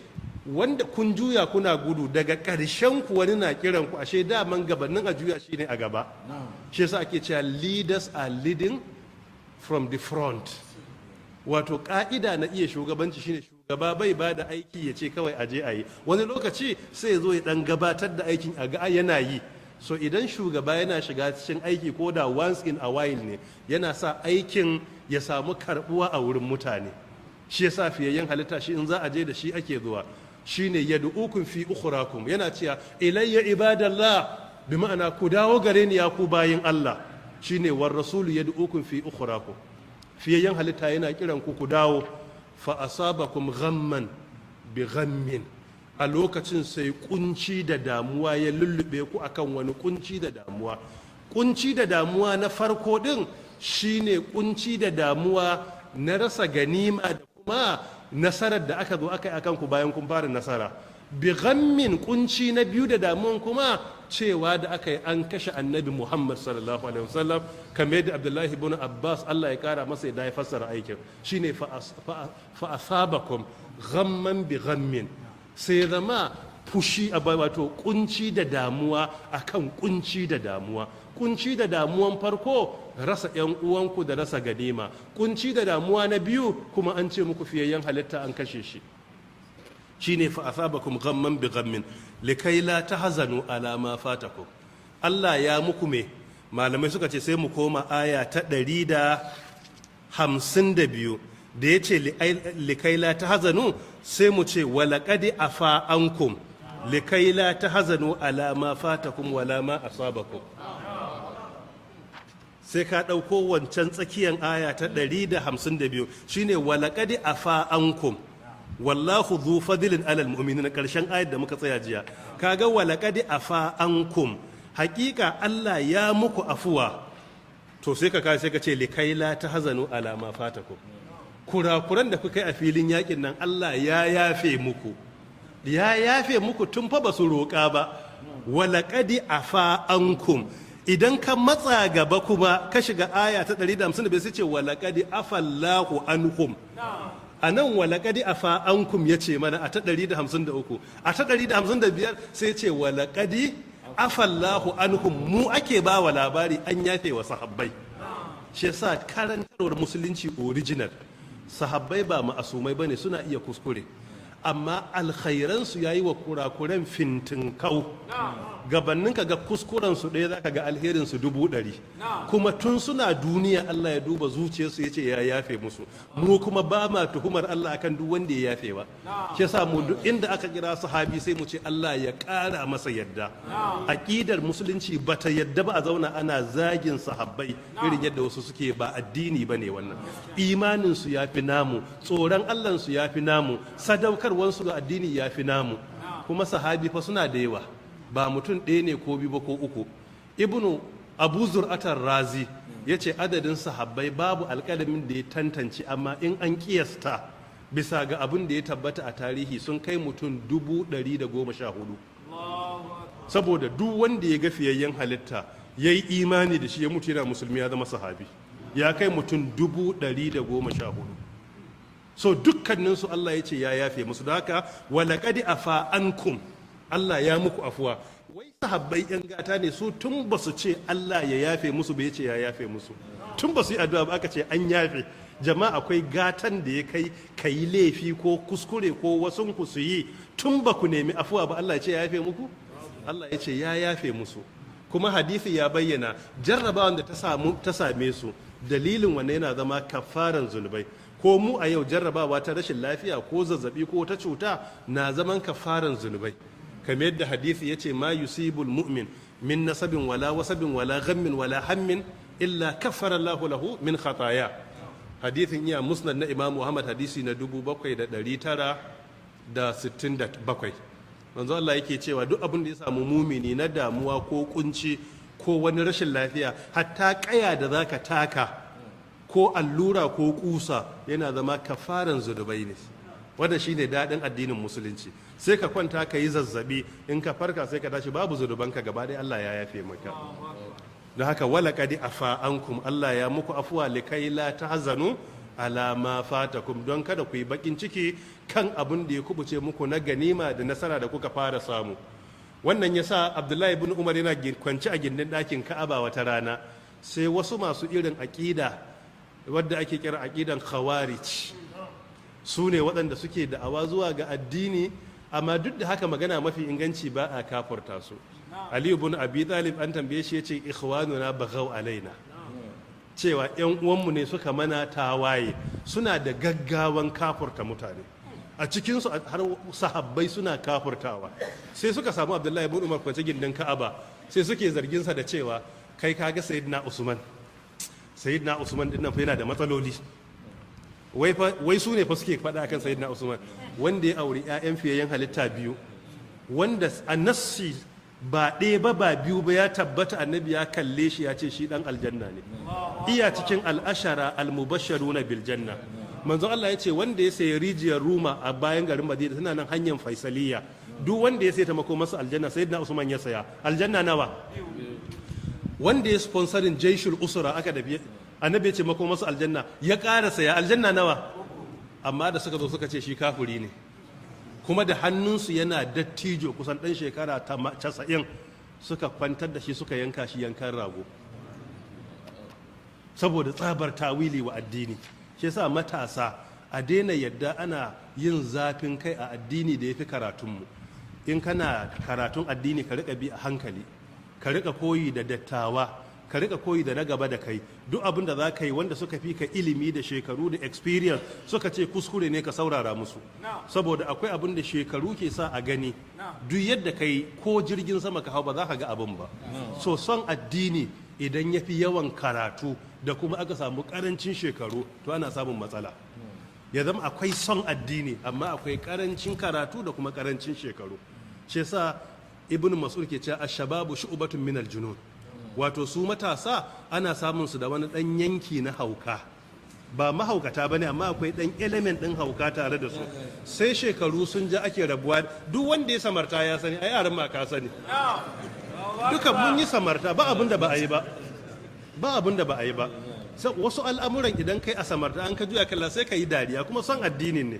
wanda kun juya kuna gudu daga ƙarshen ku wani na kiran ku, ashe daman gabanin a juya shine a gaba. Shi yasa ake cewa leaders are leading from the front. Wato ka'ida na iya shugabanci shine shugaba bai ba da aiki ya ce kawai aje a yi, wani lokaci sai ya zo ya dan gabatar da aikin a ga yana yi. So idan shugaba yana shiga cikin aiki ko da once in a while ne, yana sa aikin ya samu karbuwa a wurin mutane. Shi yasa fiyayyen halitta shi in za a je da shi ake zuwa, shine yad'ukum fi ukhrakum, yana cewa ilayya ibadallah, bi ma'ana ku dawo gare ni ya ku bayin Allah. Shine war rasulu yad'ukum fi ukhrakum, fiyayyen halitta yana kiran ku dawo. Fa asabakum ghamman bi ghammin, a lokacin sai kunci da damuwa ya lullube ku akan wani kunci da damuwa. Kunci da damuwa na farko din shine kunci da damuwa na rasa ganima da kuma nasarar da aka zo aka yi akan ku bayan kun fara nasara. Bi ghammin, kunci na biyu da damuwan kuma cewa da aka yi an kashe annabi Muhammad sallallahu alaihi wasallam, kamar yadda Abdullahi ibn Abbas Allah ya kara masa ya ya fassara aikin, shine fa asabakum ghamman bi ghammin, sai zama fushi a wato kunci da damuwa akan kunci da damuwa. Kunci da damuwan farko rasa yan uwanku da rasa ganima, kunci da damuwa na biyu kuma an ce muku fiyayyen halitta an kashe shi. Shine fa asabakum ghamman bi ghammin likai la tahzanu ala ma fatakum. Allah ya muku me? Malamai suka ce sai mu koma aya ta 152 da yace likai la tahzanu, sai mu ce walaqad afa ankum likai la tahzanu ala ma fatakum wala ma asabakum. Sai ka ɗauko wancan tsakiyan aya ta 152 shine walaqad afa ankum wallahu dhu fadlin alal mu'minin, karshen ayat da muka tsaya jiya. Kaga walaqad afa ankum, hakika Allah ya muku afuwa. To sai ka ce likai la tahzanu ala ma fatakum, kurakuran da kuka yi a filin yakin nan Allah ya yafe muku, ya yafe muku tun fa ba su roƙa ba. Walaqad afa ankum, idan ka matsa gaba kuma ka shiga aya ta 155 sai ce walaqad afallahu anhum. A nan walakadi a fa'ankum ya ce mana a ta 153, a ta 155 sai ce walakadi afallahu anhum, mu ake ba wa labari an yafe wa sahabbai. Shi yasa karantarwar musulunci original, sahabbai ba ma'asumai bane, suna iya kuskure, amma alkhairansu yayi wa kurakuren fintinkau. Gabannin ka ga kuskurensu ɗaya za ka ga alherinsu 100, kuma tun suna duniya Allah ya duba zuciyarsu ya ce ya yafe musu. Mu kuma ba ma tuhumar Allah akan duk wanda ya yafe ba. Shi yasa mu duk inda aka kira sahabi sai mu ce Allah ya ƙara masa yadda. Aqidar musulunci bata yadda ba a zauna ana zagin sahabbai irin yadda wasu suke, ba addini bane wannan. Imanin su yafi namu, tsoron Allah su yafi namu, sadaukarwansu ga addini yafi namu. Kuma sahabi fa suna da yawa, ba mutum ɗaya ne ko biyu ba ko uku. Ibnu Abu Zur'atar Razi ya ce adadin sahabbai babu alƙalamin da ya tantance, amma in an kiyasta bisa ga abin da ya tabbata a tarihi sun kai mutum 114. Saboda duk wanda ya ga fiyayyen halitta ya yi imani da shi ya mutu yana musulmi ya zama sahabi, ya kai mutum 114. So dukkaninsu Allah ya ce ya yafe musu, da haka walaqad afa ankum, Allah ya muku afuwa. Wai sahabbai yan gata ne su, tun ba su ce Allah ya yafe musu bai ce ya yafe musu, tun ba su yi addu'a ba aka ce an yafe. Jama'a akwai gatan da ya kai yi laifi ko kuskure ko wasun ku su yi tun ba ku nemi afuwa ba Allah ya ce ya yafe muku? Allah ya ce ya yafe musu. Kuma hadisi ya bayyana jarrabawan da ta same su dalilin wanne yana zama kafaran zunubai. Ko mu a yau jarrabawa ta rashin lafiya ko zazzabi ko ta cuta na zaman kafaran zunubai. Kamar yadda hadisi ya ce ma yusibul mu'min min nasabin wala wasabin wala ghammin wala hammin illa kaffara Allahu lahu min khataya. Hadisin iya musnad na Imam Muhammad, hadisi na 7967. Manzo Allah yake cewa duk abin da ya samu mumini na damuwa ko kunci ko wani rashin lafiya, hatta kaya da zaka taka ko allura ko kusa yana zama kafaran zunubai ne. Wanda shine daɗin addinin musulunci. Sai ka kwanta ka yi zazzabi, in ka farka sai ka tashi babu zunubanka gaba ɗaya Allah ya yafe maka. don haka wala kadi afa ankum Allah ya muku afuwa likai la tahzanu ala ma fatakum, don kada ku yi bakin ciki kan abin da ya kubuce muku na ganima da nasara da kuka fara samu. Wannan yasa Abdullahi ibn Umar yana kwanci a gindin ɗakin Ka'aba wata rana, sai wasu masu irin aƙida wadda ake kira aƙidan khawarij, su ne waɗanda suke da'awa zuwa ga addini, amma duk da haka magana mafi inganci ba a kafurta su. Ali ibn Abi Talib an tambaye shi yace ikhwanuna baghaw alaina, cewa yan uwanmu ne suka mana tawaye, suna da gaggawan kafurta mutane, a cikin su har sahabbai suna kafurtawa. Sai suka samu Abdullahi ibn Umar kwance gindin Ka'aba, sai suke zargin sa da cewa kai kaga sayyidina Usman din nan fa yana da matsaloli. Wai su ne fa suke faɗa akan sayyidina Usman, wanda ya auri ƴaƴan fiyayyen halitta biyu, wanda annasi ba ɗaya ba biyu ba ya tabbata annabi ya kalle shi ya ce shi dan aljanna ne, iya cikin al'ashara al-mubashsharuna bil janna. Manzo Allah ya ce wanda ya sayi rijiyar Ruma a bayan garin Madina tana nan hanyar Faisaliya, duk wanda ya sayi ta mako masa aljanna, sayyidina Usman ya saya. Aljanna nawa? Wanda ya sponsorin Jaishul Usra aka dafi annabi ya ce mako masa aljanna, ya ƙara saya. Aljanna nawa? Amma da suka zo suka ce shi kafuri ne, kuma da hannunsu yana dattijo kusan ɗan shekara 90, suka kwantar da shi suka yanka shi yankan rago saboda tsabar tawili wa addini. Shi yasa matasa a daina yadda ana yin zafin kai a addini da ya fi karatunmu. In kana karatun addini ka riƙa bi a hankali, ka riƙa koyi da dattawa, ka riƙa koyi da na gaba da kai. Duk abin da za ka yi wanda suka fi ka ilimi da shekaru da experience suka ce kuskure ne, ka saurara musu, saboda akwai abin da shekaru ke sa a gani. Duk yadda ka yi ko jirgin sama ka hau ba za ka ga abin ba. So son addini idan ya fi yawan karatu da kuma aka samu karancin shekaru, to ana samun matsala. Ya zama akwai son addini amma akwai karancin karatu da kuma karancin shekaru. Shi yasa Ibn Mas'ud ke cewa ash-shababu shu'batun min al-junun, wato su matasa ana samun su da wani dan yanki na hauka, ba mahaukata bane amma akwai dan element din hauka tare da su. Sai shekaru sun ja ake rabuwa. Duk wanda ya samarta ya sani, ai yaran ma ka sani, dukan mun yi samarta, ba abin da ba a yi ba, ba abin da ba a yi ba. Wasu al'amuran idan kai a samarta an ka juya kalla sai ka yi dariya, kuma son addinin ne.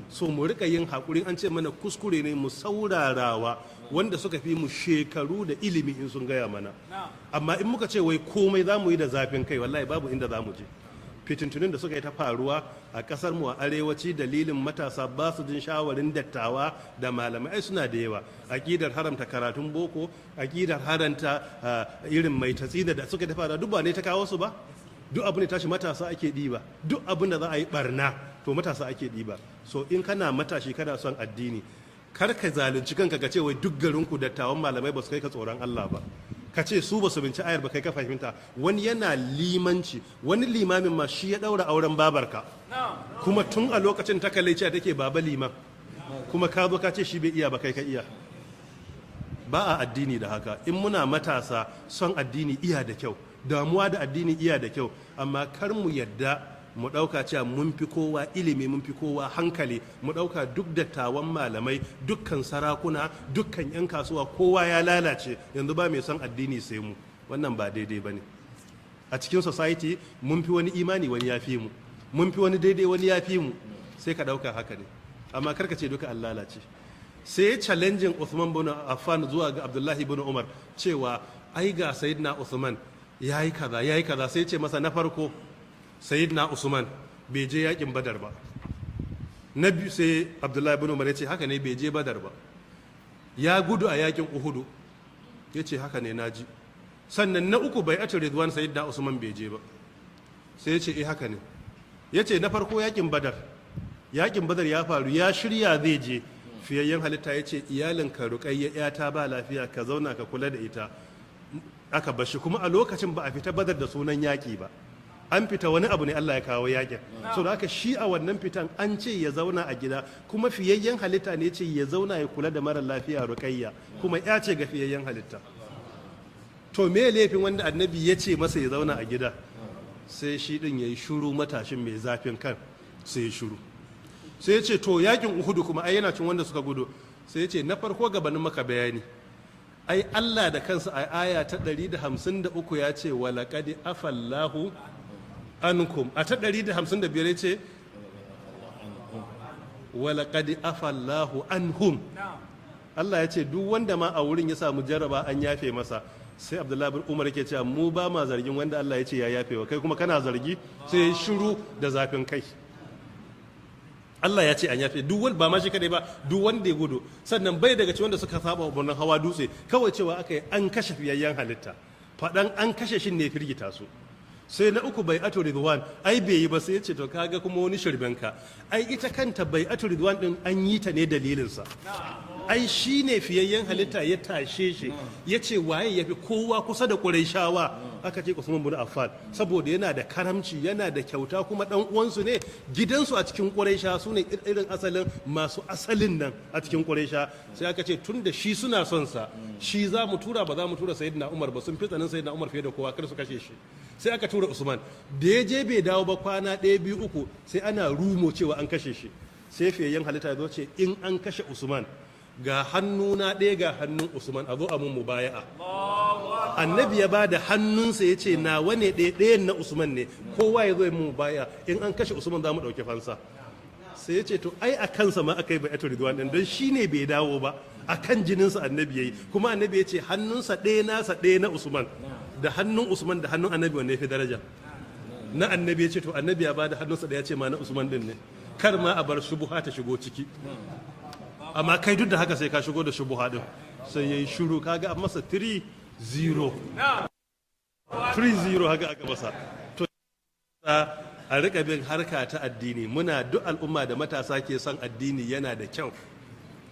So mu rika yin haƙuri, an ce mana kuskure ne mu saurarawa wanda suka fi mu shekaru da ilimi in sun gaya mana. Amma in muka ce wai komai za mu yi da zafin kai, wallahi babu inda za mu je. Fitintunin da suka yi ta faruwa a ƙasar mu a arewaci dalilin matasa ba su jin shawarin dattawa da malamai, ai suna da yawa. Aƙidar haramta karatun boko, aƙidar haramta irin mai tatsina da suka ta fara, duk ba ne ta kawo su ba. Duk abin da tashi matasa ake ɗiba, duk abin da za a yi barna to matasa ake ɗiba. So in kana matashi kana son addini, kar ka zalunci kanka ka ce wai duk garinku dattawan malamai ba su kai ka tsoron Allah ba, ka ce su ba su binci ayar ba kai ka fahimta. Wani yana limanci, wani limamin ma shi ya ɗaura auren babarka, kuma tun a lokacin ta kalle cewa take baba liman, kuma ka zo ka ce shi bai iya ba kai ka iya. Ba a addini da haka. In muna matasa, son addini iya da kyau, damuwa da addini iya da kyau, amma kar mu yadda mu ɗauka cewa mun fi kowa ilimi, mun fi kowa hankali, mu ɗauka duk dattawan malamai, dukkan sarakuna, dukkan 'yan kasuwa kowa ya lalace, yanzu ba mai son addini sai mu. Wannan ba daidai ba ne. A cikin society mun fi wani imani wani ya fi mu, mun fi wani daidai wani ya fi mu, sai ka ɗauka haka ne. Amma karka ce duka an lalace. Sai challenging Uthman bin Affan zuwa ga Abdullahi bin Umar cewa ai ga Sayyidina Uthman yayi kaza, sai ce masa na farko Sayyidina Usman bai je yakin Badar ba. Na biyu sai Abdullahi bin Umar ya ce haka ne, bai je Badar ba. Ya gudu a yakin Uhudu, ya ce haka ne naji. Sannan na uku bai ata Ridwan Sayyidina Usman bai je ba. Sai ya ce haka ne. Ya ce na farko yakin Badar ya faru, ya shirya zai je. Fiyayyen halitta ya ce iyalinka Ruqayya yata ba lafiya, ka zauna ka kula da ita. Aka bashi, kuma a lokacin ba a fita Badar da sunan yaki ba, an fita wani abu ne Allah ya kawo yakin. So da haka shi a wannan fitan an ce ya zauna a gida, kuma fiyayyen halitta ne ce ya zauna ya kula da mara lafiya Ruqayya, kuma ya ce ga fiyayyen halitta. To me laifin wanda annabi ya ce masa ya zauna a gida? Sai shi din yayi shuru, matashin mai zafin kan sai ya shuru. Sai ya ce to yakin Uhudu kuma ai yana cin wanda suka gudu. Sai ya ce na farko gabanin maka bayani, ai Allah da kansa a aya ta 153 ya ce walaqad afallahu ankum, a ta 155 ya ce walaqad afallahu anhum. Allah ya ce duk wanda ma a wurin ya samu jaraba an yafe masa. Sai Abdullahi bin Umar yake cewa mu ba ma zargin wanda Allah ya ce ya yafe wa, kai kuma kana zargi, sai shiru da zafin kai. Allah ya ce an yafe duk wanda, ba ma shi kadai ba, duk wanda ya gudu. Sannan bai daga cikin wanda suka saba wa wannan hawa dutse, kawai cewa aka yi an kashe fiyayyen halitta, faɗan an kashe shi ne firgita su. Sai na uku bai'atu ridwan, ai bai yi ba, sai ya ce to kaga kuma wani shirbenka, ai ita kanta bai'atu ridwan din an yi ta ne dalilinsa. Ai shi ne fiyayyen halitta ya tashe shi, ya ce waye ya fi kowa kusa da Qurayshawa, aka ce Usman bin Affan, saboda yana da karamci, yana da kyauta, kuma dan uwansu ne, gidansu a cikin Quraysha su ne irin asalin masu asalin nan a cikin Quraysha. Sai aka ce tun da shi suna son sa, shi za mu tura, ba za mu tura Sayyidina Umar ba, sun fi tsanin Sayyidina Umar fiye da kowa, kar su kashe shi. Sai aka tura Usman, da ya je bai dawo ba kwana 1 2 3, sai ana rumo cewa an kashe shi. Sai fiyayyen halitta ya zo ce in an kashe Usman, ga hannuna ɗaya ga hannun Usman, a zo a mun mubaya'a. Annabi ya ba da hannunsa ya ce na wane ɗayan na Usman ne, kowa ya zo ya mun mubaya'a, in an kashe Usman za mu ɗauki fansa. Sai ya ce to ai a kansa ma aka yi bai'atu ridwan ɗin, don shi ne bai dawo ba, a kan jininsa annabi ya yi, kuma annabi ya ce hannunsa ɗaya nasa ɗaya na Usman, da hannun Usman da hannun annabi wanne ya fi daraja. Na annabi ya ce to annabi ya ba da hannunsa ɗaya ce ma na Usman ɗin ne, kar ma a bar shubuha ta shigo ciki. Amma kai duk da haka sai ka shigo da shubuha din, sai yayi shiru, kaga a masa 3-0 haka aka masa. To a rika bin harka ta addini, muna duk al'umma da matasa ke son addini yana da kyau,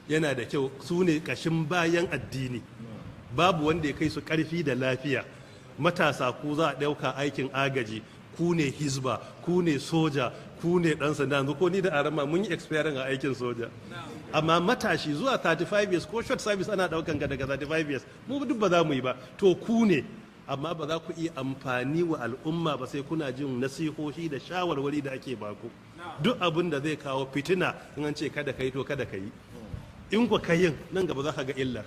yana da kyau, su ne kashin bayan addini, babu wanda ya kai su karfi da lafiya. Matasa ku za a ɗauka aikin agaji, ku ne hizba, ku ne soja, ku ne ɗan sanda. Yanzu ko ni da arama mun yi experience a aikin soja, amma matashi zuwa 35 years ko short service ana ɗaukan ga daga 35 years, mu duk ba za mu yi ba. To ku ne, amma ba za ku iya amfani wa al'umma ba sai kuna jin nasihohi da shawarwari da ake baku. Duk abin da zai kawo fitina in an ce kada ka yi to kada ka yi, in ku ka yin nan gaba za ka ga illar.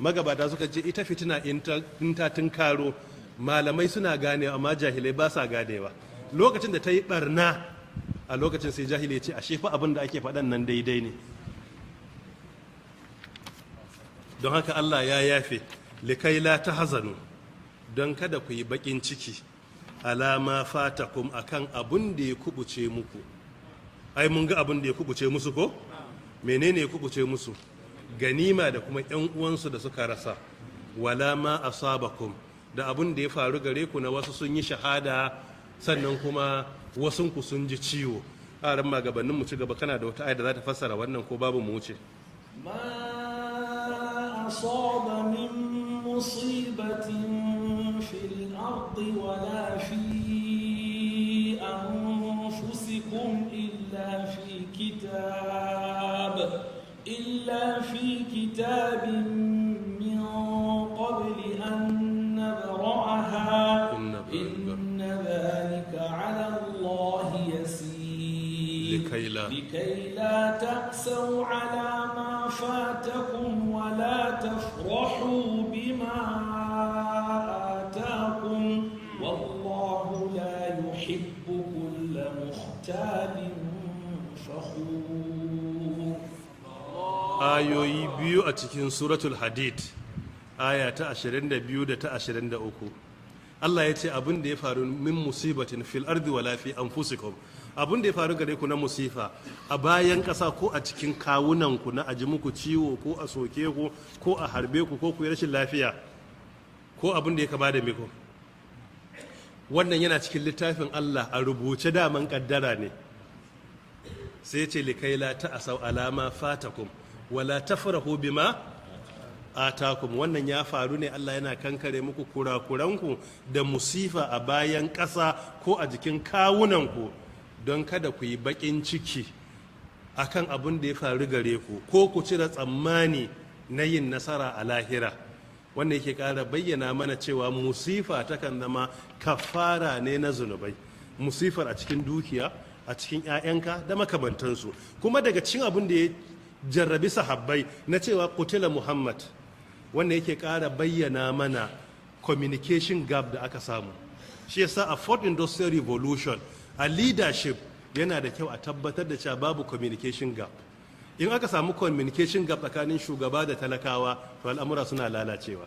Magabata suka ce ita fitina in ta tunkaro, malamai suna ganewa amma jahilai ba sa ganewa. Lokacin da ta yi barna, a lokacin sai jahilai ce ashe fa abin da ake faɗan nan daidai ne. Don haka Allah ya yafe, likai la tahzanu, don kada ku yi bakin ciki, alama fatakum akan abun da ya kubuce muku. Ai mun ga abun da ya kubuce musu ko? Menene ya kubuce musu? Ganima da kuma ƴan uwansu da suka rasa. Wala ma asabakum, da abun da ya faru gare ku na wasu sun yi shahada, sannan kuma wasunku sun ji ciwo. A ran magabannin mu ci gaba, kana da wata ayat da za ta fassara wannan ko babu mu wuce? أصاب من مصيبة في الأرض ولا في أنفسكم إلا في كتاب من قبل أن نبرأها إن ذلك على الله يسير لكي لا تأسوا على ما فاتكم ولا تفرحوا بما آتاكم والله لا يحب كل مختال فخور. Ayoyi biyu a cikin suratul Hadid, aya ta 22 da ta 23. Allah ya ce abin da ya faru min musibatin fil ardi wala fi anfusikum, abin da ya faru gare ku na musifa a bayan ƙasa ko a cikin kawunan ku, na aji muku ciwo ko a soke ku ko a harbe ku ko ku yi rashin lafiya ko abin da ya kama da miko, wannan yana cikin littafin Allah a rubuce, daman kaddara ne. Sai ce likai la ta'asau alama fatakum wala tafrahu bima atakum, wannan ya faru ne Allah yana kankare muku kurakuranku da musifa a bayan ƙasa ko a jikin kawunanku, don kada ku yi baƙin ciki akan abin da ya faru gare ku ko ku cire tsammani na yin nasara a lahira. Wannan yake ƙara bayyana mana cewa musifa takan zama kafara ne na zunubai, musifar a cikin dukiya, a cikin 'ya'yanka da makamantansu. Kuma daga cikin abin da ya jarrabi sahabbai na cewa kutila Muhammad, wanda yake ƙara bayyana mana communication gap da aka samu. Shi yasa a fourth industrial revolution a leadership yana da kyau a tabbatar da cewa babu communication gap. In aka samu communication gap tsakanin shugaba da talakawa to al'amura suna lalacewa.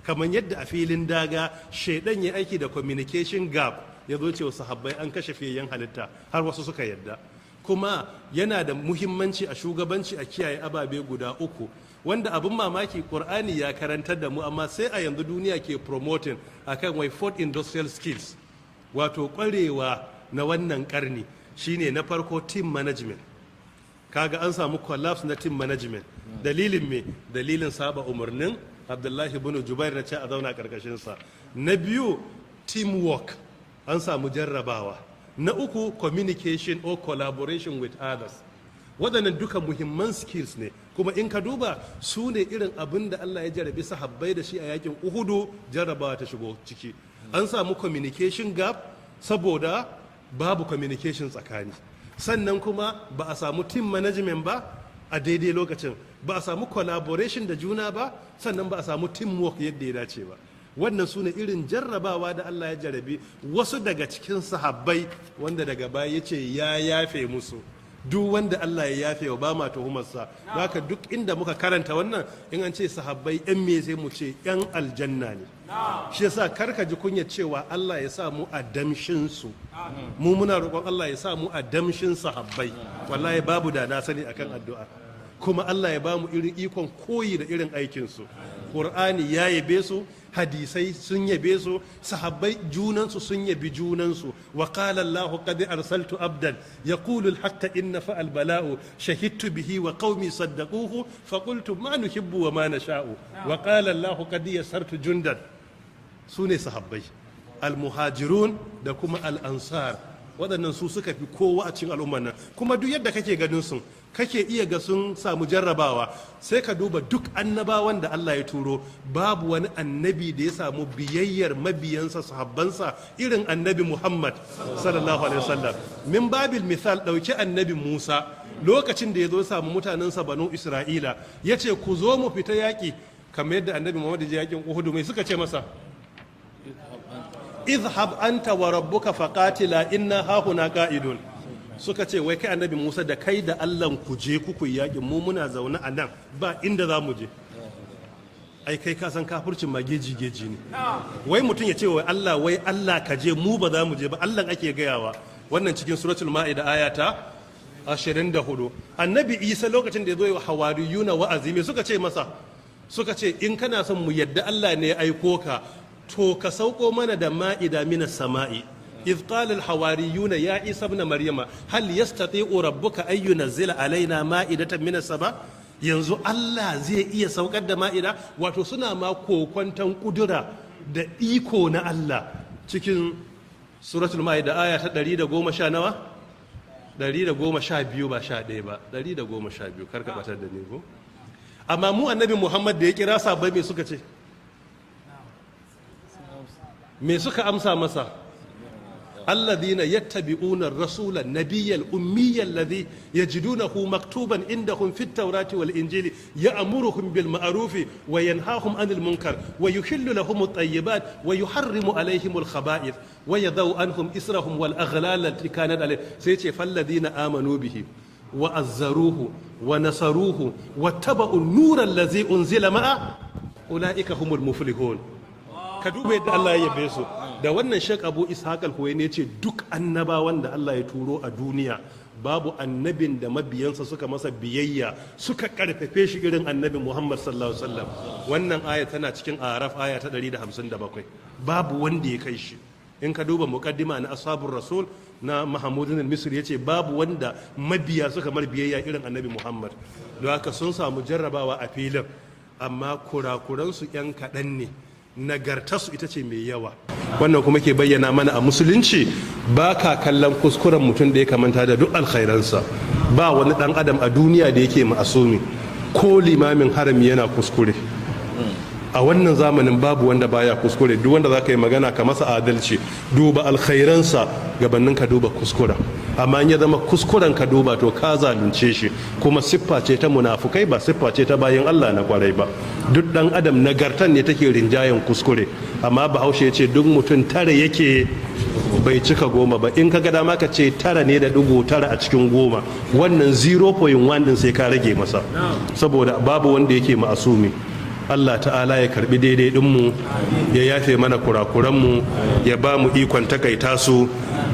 Kamar yadda a filin daga shaidan ya aiki da communication gap ya zo cewa sahabbai an kashe fiyayyen halitta har wasu suka yadda. Kuma yana da muhimmanci a shugabanci a kiyaye ababe guda uku wanda abin mamaki Qur'ani ya karantar da mu amma sai a yanzu duniya ke promoting akan wai fourth industrial skills wato kwarewa na wannan karni shine na farko team management. Kaga an samu collapse na team management. Dalilin me? Dalilin saba umarnin Abdullahi ibn Jubair na ce a zauna karkashin sa. Na biyu teamwork, an samu jarrabawa. Na uku communication or collaboration with others. Waɗannan duka muhimman skills ne, kuma in ka duba su ne irin abin da Allah ya jarabi sahabbai da shi a yakin Uhudu, jarrabawa ta shigo ciki. An samu communication gap saboda babu communication tsakani. Sannan kuma ba a samu team management ba a daidai lokacin, ba a samu collaboration da juna ba, sannan ba a samu teamwork yadda ya dace ba. Wannan su ne irin jarrabawa da Allah ya jarabi wasu daga cikin sahabbai wanda daga baya ya ce ya yafe musu. Duk wanda Allah ya yafe wa ba ma tuhumarsa. Haka duk inda muka karanta wannan in an ce sahabbai yan me sai mu ce yan aljanna ne. Shi yasa karka ji kunya cewa Allah ya sa mu a damshin su. Mu muna roƙon Allah ya sa mu a damshin sahabbai. Wallahi babu da na sani akan addu'a. Kuma Allah ya ba mu irin ikon koyi da irin aikin su. Qur'ani ya yabe su, hadisai sun yabe su, sahabbai junansu sun yabi junansu. Wa qala Allah qad arsaltu abdan yaqulu al-haqqa inna fa al-bala'u shahidtu bihi wa qaumi saddaquhu fa qultu ma nuhibbu wa ma nasha'u. Wa qala Allah qad yassartu jundan. Sune sahabbai al-muhajirun da kuma al-ansar. Waɗannan su suka fi kowa a cikin al'ummar nan. Kuma duk yadda kake ganin su kake iya ga sun samu jarrabawa sai ka duba duk annabawan da Allah ya turo babu wani annabi da ya samu biyayyar mabiyansa sahabbansa irin annabi Muhammad sallallahu alaihi wasallam. Min babil misal dauki annabi Musa lokacin da ya zo samu mutanensa banu Isra'ila ya ce ku zo mu fita yaƙi kamar yadda annabi Muhammad ya yaƙin Uhud mai suka ce masa izhab anta wa rabbuka faqatila inna hahuna qa'idun. Suka ce wai kai annabi Musa da kai da Allah ku je ku yaƙin mu muna zaune a nan ba inda za mu je. Ai kai ka san kafircin ma geji ne. Wai mutum ya ce wai Allah ka je mu ba za mu je ba Allah ake gayawa. Wannan cikin suratul Ma'ida ayata 24. Annabi Isa lokacin da ya zo wa hawariyuna wa'azi me suka ce masa? Suka ce in kana son mu yadda Allah ne ya aiko ka to ka sauko mana da ma'ida minas sama'i. إذ قال الحواريون يا عيسى ابن مريم هل يستطيع ربك أن ينزل علينا مائدة من السماء yanzu Allah zai iya saukar da ma'ida wato suna ma kokwantan kudura da iko na Allah cikin suratul ma'ida aya ta 110 nawa 112 ba 11 ba 112 karka batar da ni ko amma mu annabi Muhammad da ya kira sahabbai me suka ce me suka amsa masa الذين يتبعون الرسول النبي الأمي الذي يجدونه مكتوبا عندهم في التوراة والإنجيل يأمرهم بالمعروف وينهاهم عن المنكر ويحل لهم الطيبات ويحرم عليهم الخبائث ويضع عنهم إسرهم والأغلال التي كانت عليه سيتي فالذين آمنوا به وأزروه ونصروه واتبعوا النور الذي أنزل معه أولئك هم المفلحون كدوبة الله يبيسو da wannan Sheikh Abu Ishaq al-Huwaini yace duk annabawan da Allah ya turo a duniya babu annabin da mabiyansa suka masa biyayya suka karfafe shi irin annabi Muhammad sallallahu alaihi wasallam. Wannan aya tana cikin Araf aya ta 157. Babu wanda ya kai shi. In ka duba muqaddima na ashabur rasul na Mahmudun al-Misri yace babu wanda mabiya suka mar biyayya irin annabi Muhammad. Don haka sun samu jarrabawa a filin amma kurakuransu yan kaɗan ne. Nagartarsu ita ce mai yawa. Wannan kuma ke bayyana mana a musulunci ba ka kallon kuskuren mutum da ya kamanta da duk alkhairansa. Ba wani dan adam a duniya da yake ma'asumi ko limamin harami yana kuskure a wannan zamanin babu wanda baya kuskure. Duk wanda zaka yi magana ka masa adalci, duba alkhairansa gabanin ka duba kuskuren. Amma in ya zama kuskuren ka duba to ka zalunce shi, kuma siffa ce ta munafukai ba siffa ce ta bayan Allah na kwarai ba. Duk dan adam nagartan ne take rinjayen kuskure, amma Bahaushe ya ce duk mutum tara yake bai cika 10 ba. In ka ga dama ka ce 9.9 a cikin 10, wannan 0.1 din sai ka rage masa, saboda babu wanda yake ma'asumi. Allah ta'ala ya karbi daidai dinmu, ya yafe mana kurakuranmu, ya ba mu ikon takaita su.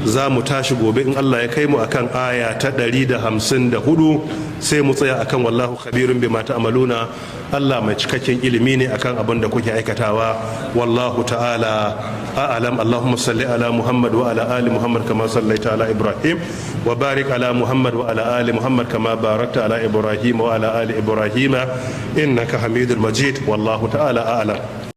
Za mu tashi gobe in Allah ya kai mu akan aya ta 154, sai mu tsaya akan wallahu khabirun bima ta'maluna. Allah mai cikakken ilimi ne akan abin da kuke aikatawa. Wallahu ta'ala a'lam. Allahumma salli ala Muhammad wa ala ali Muhammad kama sallaita ala Ibrahim, wa barik ala Muhammad wa ala ali Muhammad kama barakta ala Ibrahim wa ala ali Ibrahim innaka Hamidul Majid. Wallahu ta'ala a'lam.